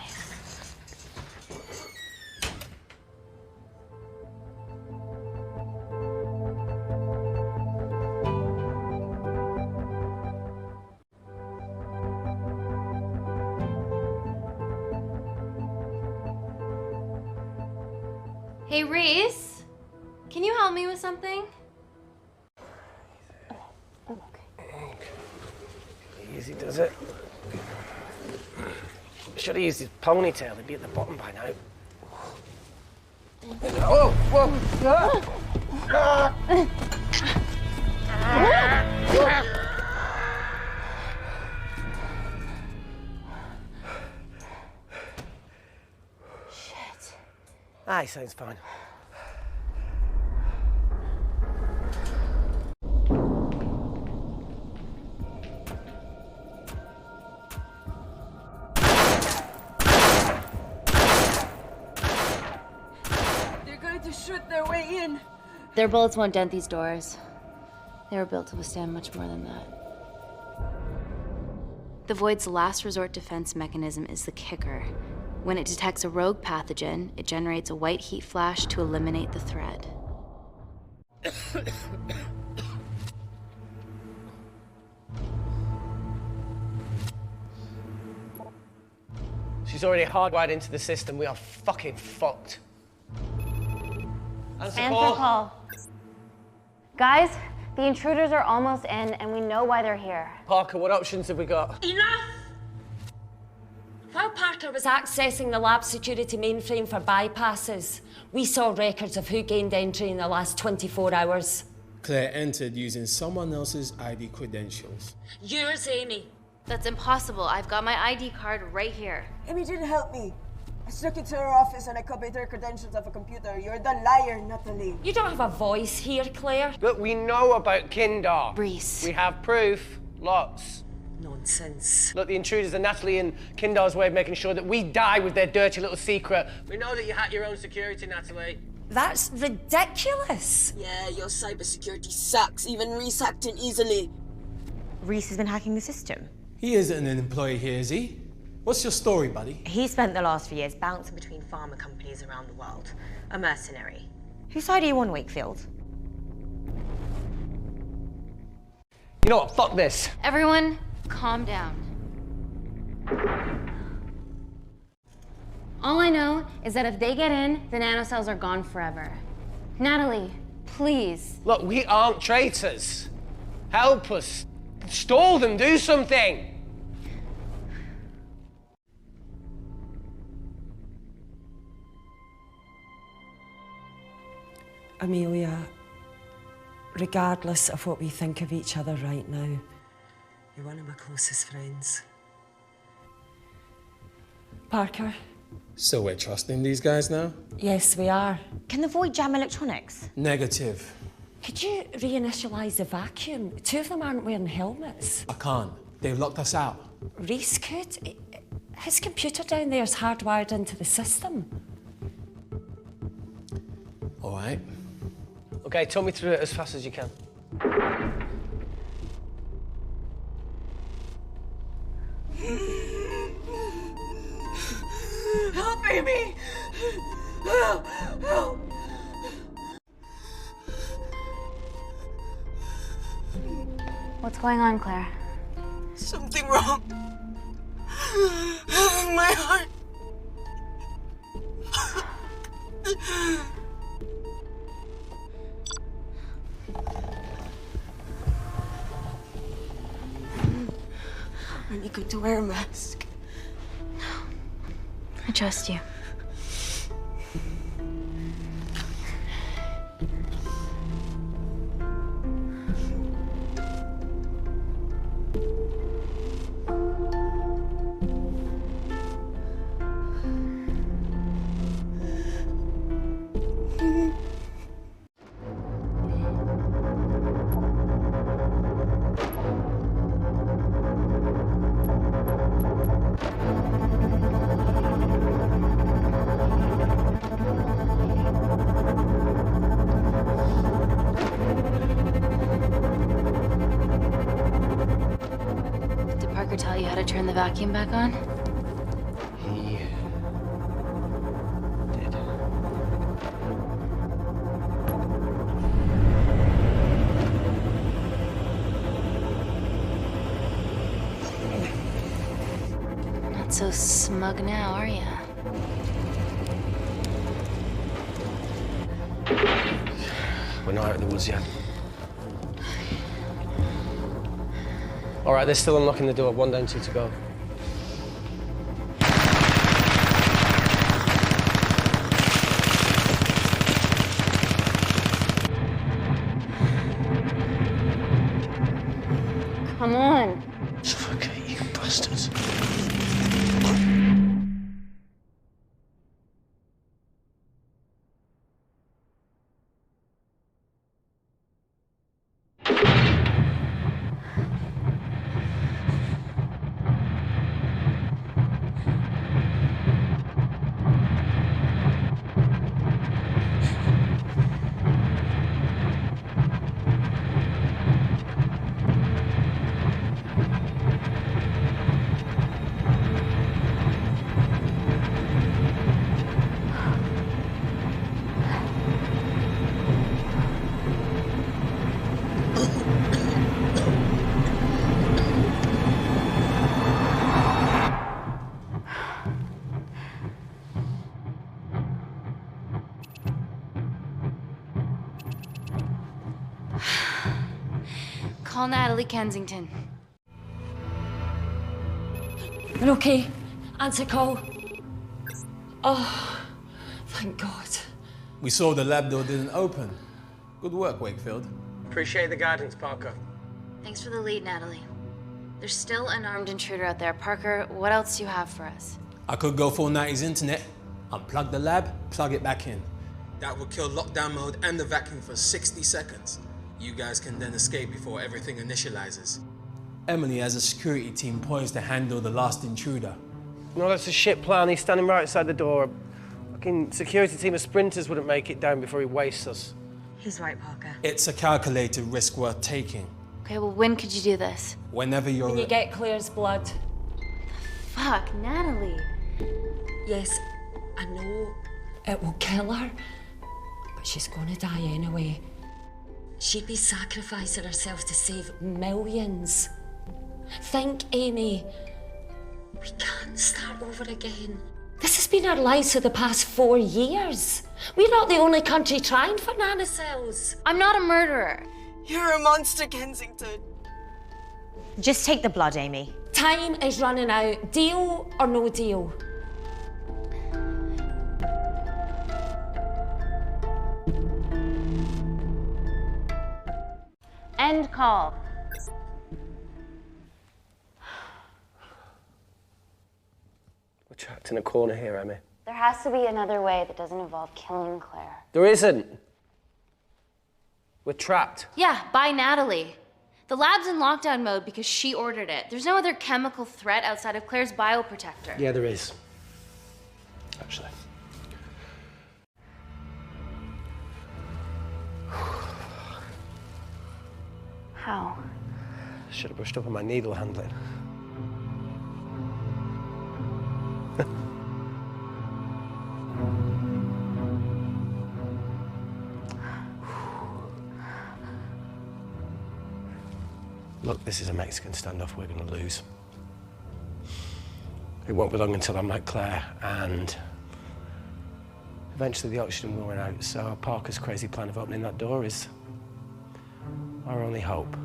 Hey, Reese, can you help me with something? Easy does it. Should have used his ponytail. He'd be at the bottom by now. Oh, whoa! Shit. Aye, sounds fine. They're going to shoot their way in. Their bullets won't dent these doors. They were built to withstand much more than that. The Void's last resort defense mechanism is the kicker. When it detects a rogue pathogen, it generates a white heat flash to eliminate the threat. She's already hardwired into the system. We are fucking fucked. Answer call. Guys, the intruders are almost in, and we know why they're here. Parker, what options have we got? Enough! While Parker was accessing the lab security mainframe for bypasses, we saw records of who gained entry in the last 24 hours. Claire entered using someone else's ID credentials. Yours, Amy. That's impossible. I've got my ID card right here. Amy didn't help me. I snuck into her office and I copied her credentials off a computer. You're the liar, Natalie. You don't have a voice here, Claire. Look, we know about Kindar. Reese. We have proof. Lots. Nonsense. Look, the intruders are Natalie and Kindar's way of making sure that we die with their dirty little secret. We know that you hack your own security, Natalie. That's ridiculous. Yeah, your cybersecurity sucks. Even Reese hacked in easily. Reese has been hacking the system. He isn't an employee here, is he? What's your story, buddy? He spent the last few years bouncing between pharma companies around the world. A mercenary. Whose side are you on, Wakefield? You know what? Fuck this. Everyone, calm down. All I know is that if they get in, the nanocells are gone forever. Natalie, please. Look, we aren't traitors. Help us. Stall them. Do something. Amelia, regardless of what we think of each other right now, you're one of my closest friends. Parker? So we're trusting these guys now? Yes, we are. Can the Void jam electronics? Negative. Could you reinitialize the vacuum? Two of them aren't wearing helmets. I can't. They've locked us out. Reese could. His computer down there is hardwired into the system. All right. Okay, talk me through it as fast as you can. Help, Amy! Help! Help! What's going on, Claire? Something wrong. My heart. Are you going to wear a mask? I trust you. Tell you how to turn the vacuum back on? He did. Not so smug now, are you? We're not out of the woods yet. All right, they're still unlocking the door. 1 down, 2 to go. Call Natalie Kensington. You're okay? Answer call. Oh, thank God. We saw the lab door didn't open. Good work, Wakefield. Appreciate the guidance, Parker. Thanks for the lead, Natalie. There's still an armed intruder out there. Parker, what else do you have for us? I could go full 90s internet, unplug the lab, plug it back in. That would kill lockdown mode and the vacuum for 60 seconds. You guys can then escape before everything initializes. Emily has a security team poised to handle the last intruder. No, that's a shit plan. He's standing right outside the door. Fucking security team of sprinters wouldn't make it down before he wastes us. He's right, Parker. It's a calculated risk worth taking. Okay, well, when could you do this? Whenever you're When you get Claire's blood. Fuck, Natalie. Yes, I know it will kill her, but she's gonna die anyway. She'd be sacrificing herself to save millions. Think, Amy. We can't start over again. This has been our lives for the past 4 years. We're not the only country trying for nanocells. I'm not a murderer. You're a monster, Kensington. Just take the blood, Amy. Time is running out. Deal or no deal? End call. We're trapped in a corner here, Emmy. There has to be another way that doesn't involve killing Claire. There isn't. We're trapped. Yeah, by Natalie. The lab's in lockdown mode because she ordered it. There's no other chemical threat outside of Claire's bioprotector. Yeah, there is. Actually. How? Should have brushed up on my needle handling. Look, this is a Mexican standoff we're going to lose. It won't be long until I'm like Claire, and eventually the oxygen will run out, so Parker's crazy plan of opening that door is our only hope.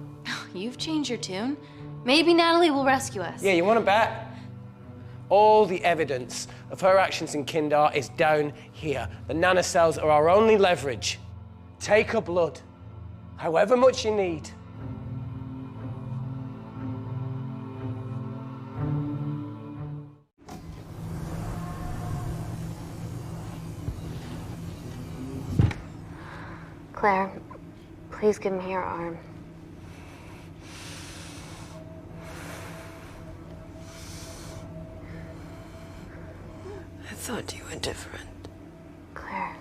You've changed your tune. Maybe Natalie will rescue us. Yeah, you want to bet? All the evidence of her actions in Kindar is down here. The nanocells are our only leverage. Take her blood, however much you need. Claire, please give me your arm. I thought you were different. Claire.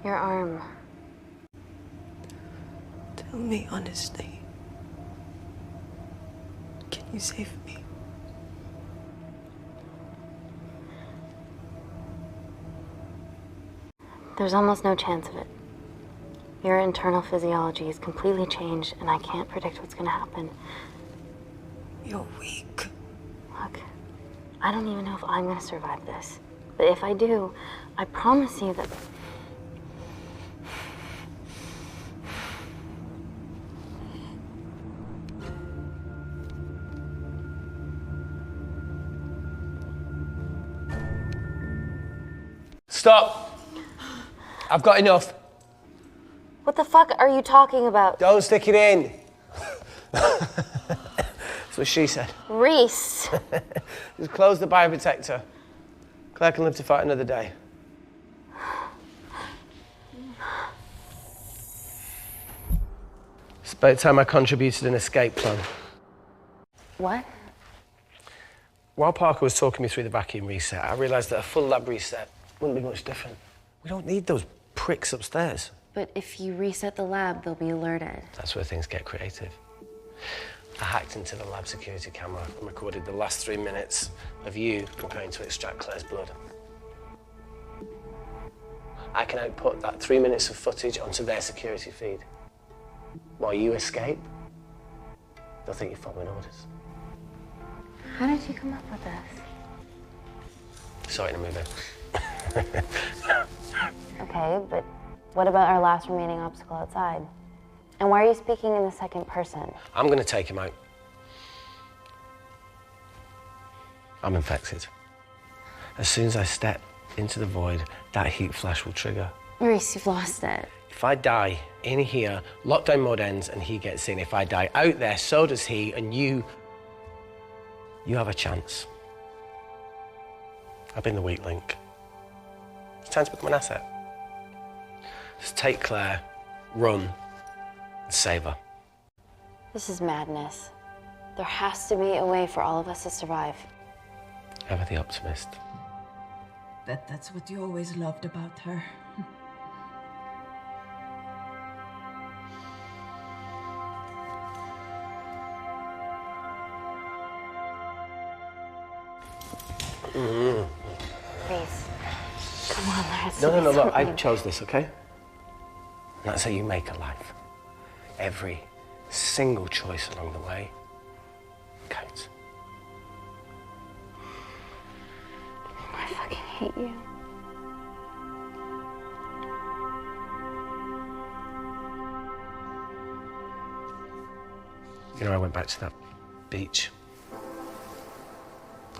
Your arm. Tell me honestly. Can you save me? There's almost no chance of it. Your internal physiology is completely changed, and I can't predict what's gonna happen. You're weak. Look, I don't even know if I'm gonna survive this. But if I do, I promise you that... Stop! I've got enough. What the fuck are you talking about? Don't stick it in. That's what she said. Reese. Just close the bioprotector. Claire can live to fight another day. It's about time I contributed an escape plan. What? While Parker was talking me through the vacuum reset, I realised that a full lab reset wouldn't be much different. We don't need those pricks upstairs. But if you reset the lab, they'll be alerted. That's where things get creative. I hacked into the lab security camera and recorded the last 3 minutes of you preparing to extract Claire's blood. I can output that 3 minutes of footage onto their security feed. While you escape, they'll think you're following orders. How did you come up with this? Saw it in a movie. Okay, but what about our last remaining obstacle outside? And why are you speaking in the second person? I'm going to take him out. I'm infected. As soon as I step into the void, that heat flash will trigger. Reese, you've lost it. If I die in here, lockdown mode ends and he gets in. If I die out there, so does he, and you have a chance. I've been the weak link. It's time to become an asset. Just take Claire, run, and save her. This is madness. There has to be a way for all of us to survive. Ever the optimist. That's what you always loved about her. Reese, come on, there has to No, be look, I something. chose this, okay? And that's how you make a life. Every single choice along the way counts. I fucking hate you. You know, I went back to that beach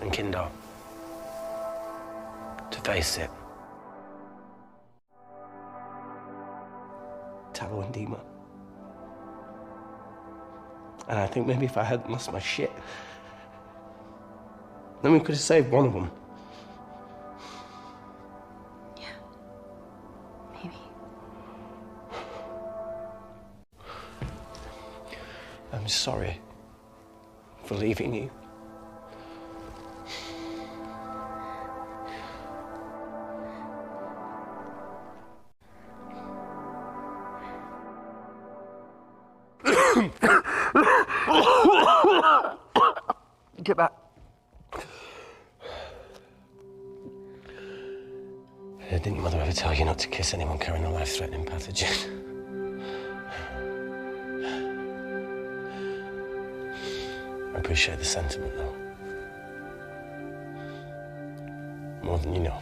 in Kindar to face it. Talo and Dima. And I think maybe if I hadn't lost my shit, then we could have saved one of them. Yeah. Maybe. I'm sorry for leaving you. Get back. Didn't your mother ever tell you not to kiss anyone carrying a life-threatening pathogen? I appreciate the sentiment, though. More than you know.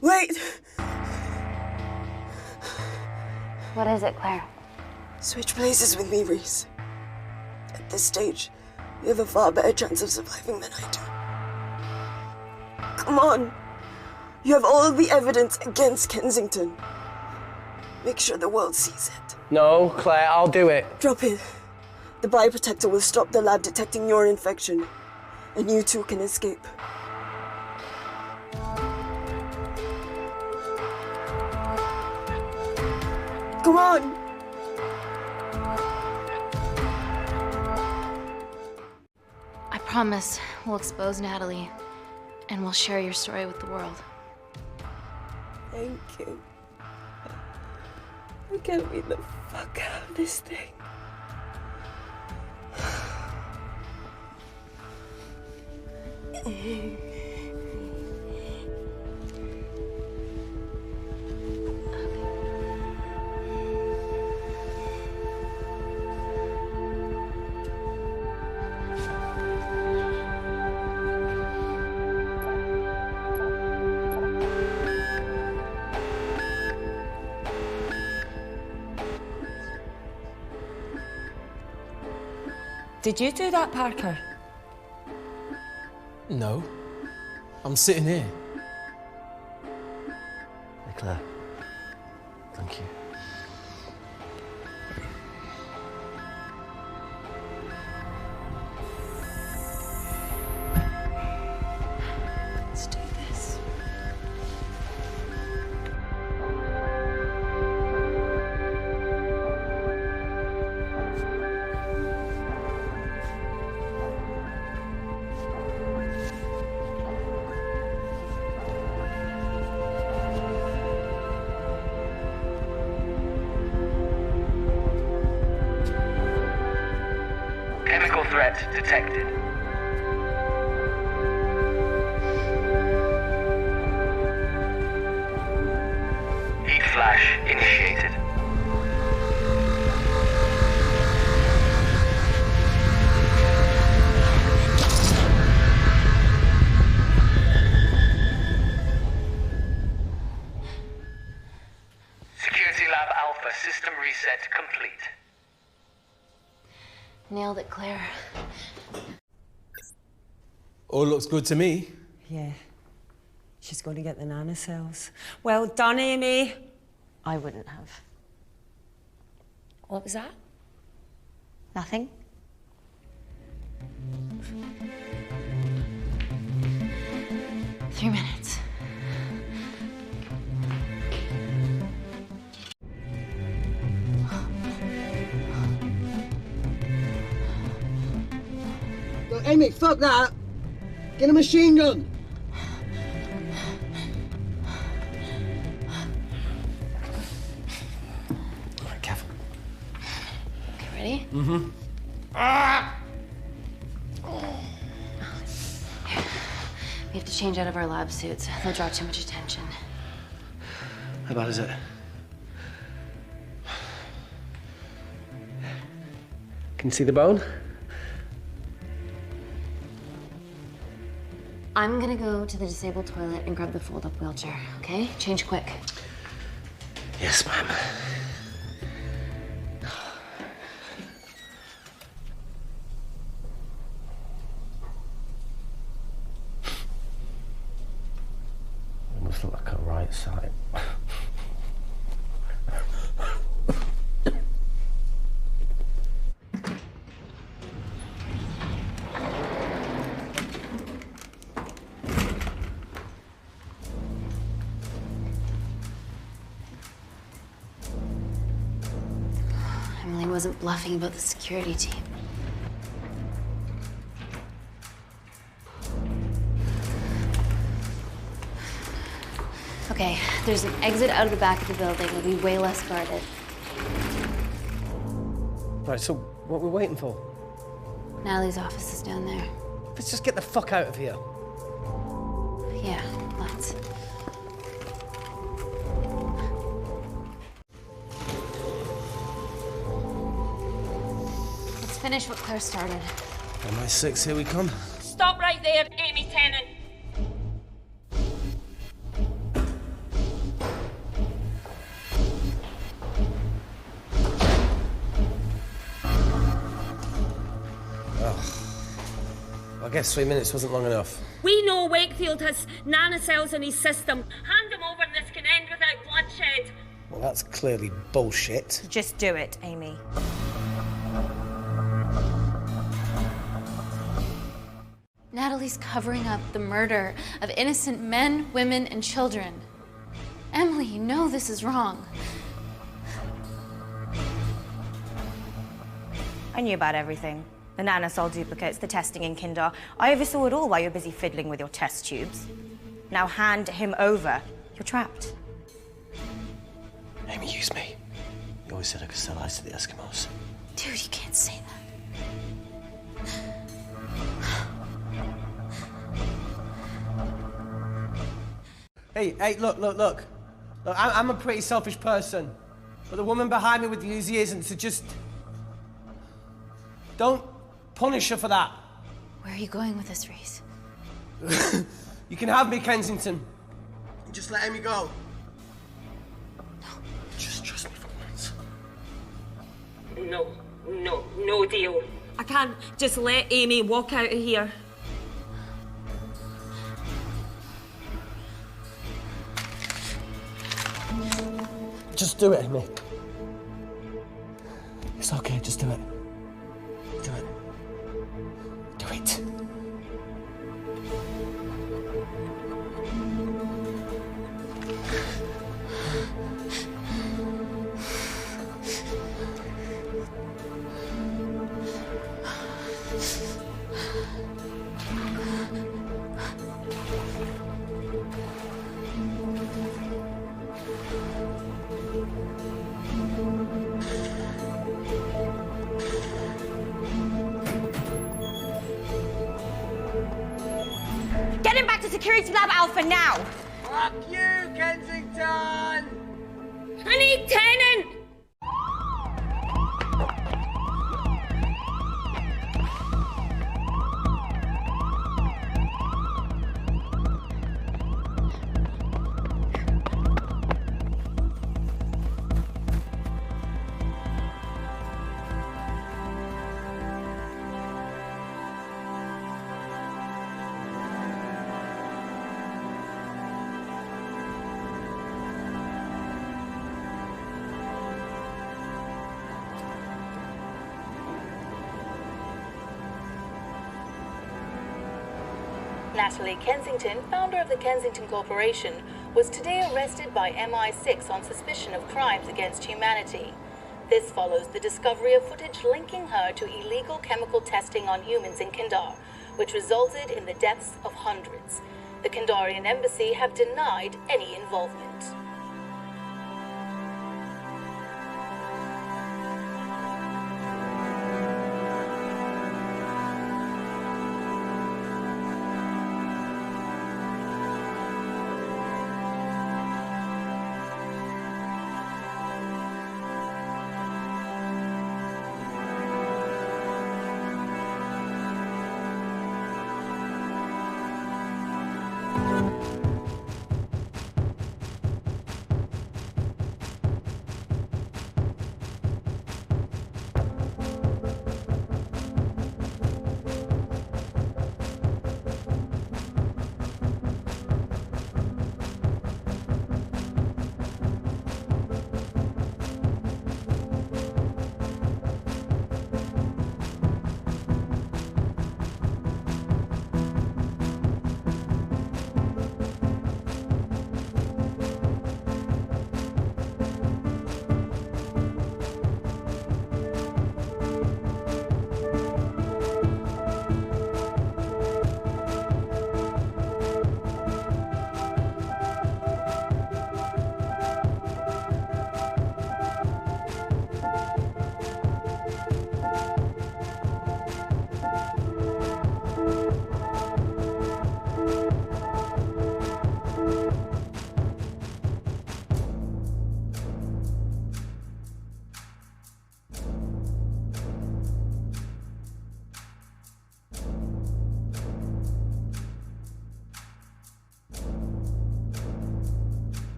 Wait! What is it, Claire? Switch places with me, Reese. At this stage, you have a far better chance of surviving than I do. Come on. You have all the evidence against Kensington. Make sure the world sees it. No, Claire, I'll do it. Drop it. The bioprotector will stop the lab detecting your infection, and you two can escape. Come on! I promise we'll expose Natalie, and we'll share your story with the world. Thank you. I can't beat the fuck out of this thing. Did you do that, Parker? No. I'm sitting here. Hey, Claire. Thank you. Let's do this. Chemical threat detected. Heat flash initiated. set complete. Nailed it, Claire. All looks good to me. Yeah. She's going to get the nanocells. Well done, Amy. I wouldn't have. What was that? Nothing? Three minutes. Look, Amy, fuck that! Get a machine gun! Alright, careful. Okay, ready? Mm-hmm. We have to change out of our lab suits. They'll draw too much attention. How bad is it? Can you see the bone? I'm gonna go to the disabled toilet and grab the fold-up wheelchair, okay? Change quick. Yes, ma'am. It must look like a right side. Emily wasn't bluffing about the security team. Okay, there's an exit out of the back of the building. It'll be way less guarded. Right, so what are we waiting for? Natalie's office is down there. Let's just get the fuck out of here. Yeah, let's. Let's finish what Claire started. MI6, here we come. Stop right there, Amy Tennant. I guess 3 minutes wasn't long enough. We know Wakefield has nanocells in his system. Hand him over and this can end without bloodshed. Well, that's clearly bullshit. Just do it, Amy. Natalie's covering up the murder of innocent men, women, and children. Emily, you know this is wrong. I knew about everything. The nanosol duplicates, the testing in Kindar. I oversaw it all while you're busy fiddling with your test tubes. Now hand him over. You're trapped. Amy, use me. You always said I could sell ice to the Eskimos. Dude, you can't say that. Hey, look. I'm a pretty selfish person. But the woman behind me with the Uzi isn't, so just... don't punish her for that. Where are you going with this, Reese? You can have me, Kensington. Just let Amy go. Just trust me for once. No deal. I can't just let Amy walk out of here. Just do it, Amy. It's okay, just do it. Do it. Do it. Get him back to Security Lab Alpha now! Fuck you, Kensington! I need Tennant! Natalie Kensington, founder of the Kensington Corporation, was today arrested by MI6 on suspicion of crimes against humanity. This follows the discovery of footage linking her to illegal chemical testing on humans in Kandar, which resulted in the deaths of hundreds. The Kandarian embassy have denied any involvement.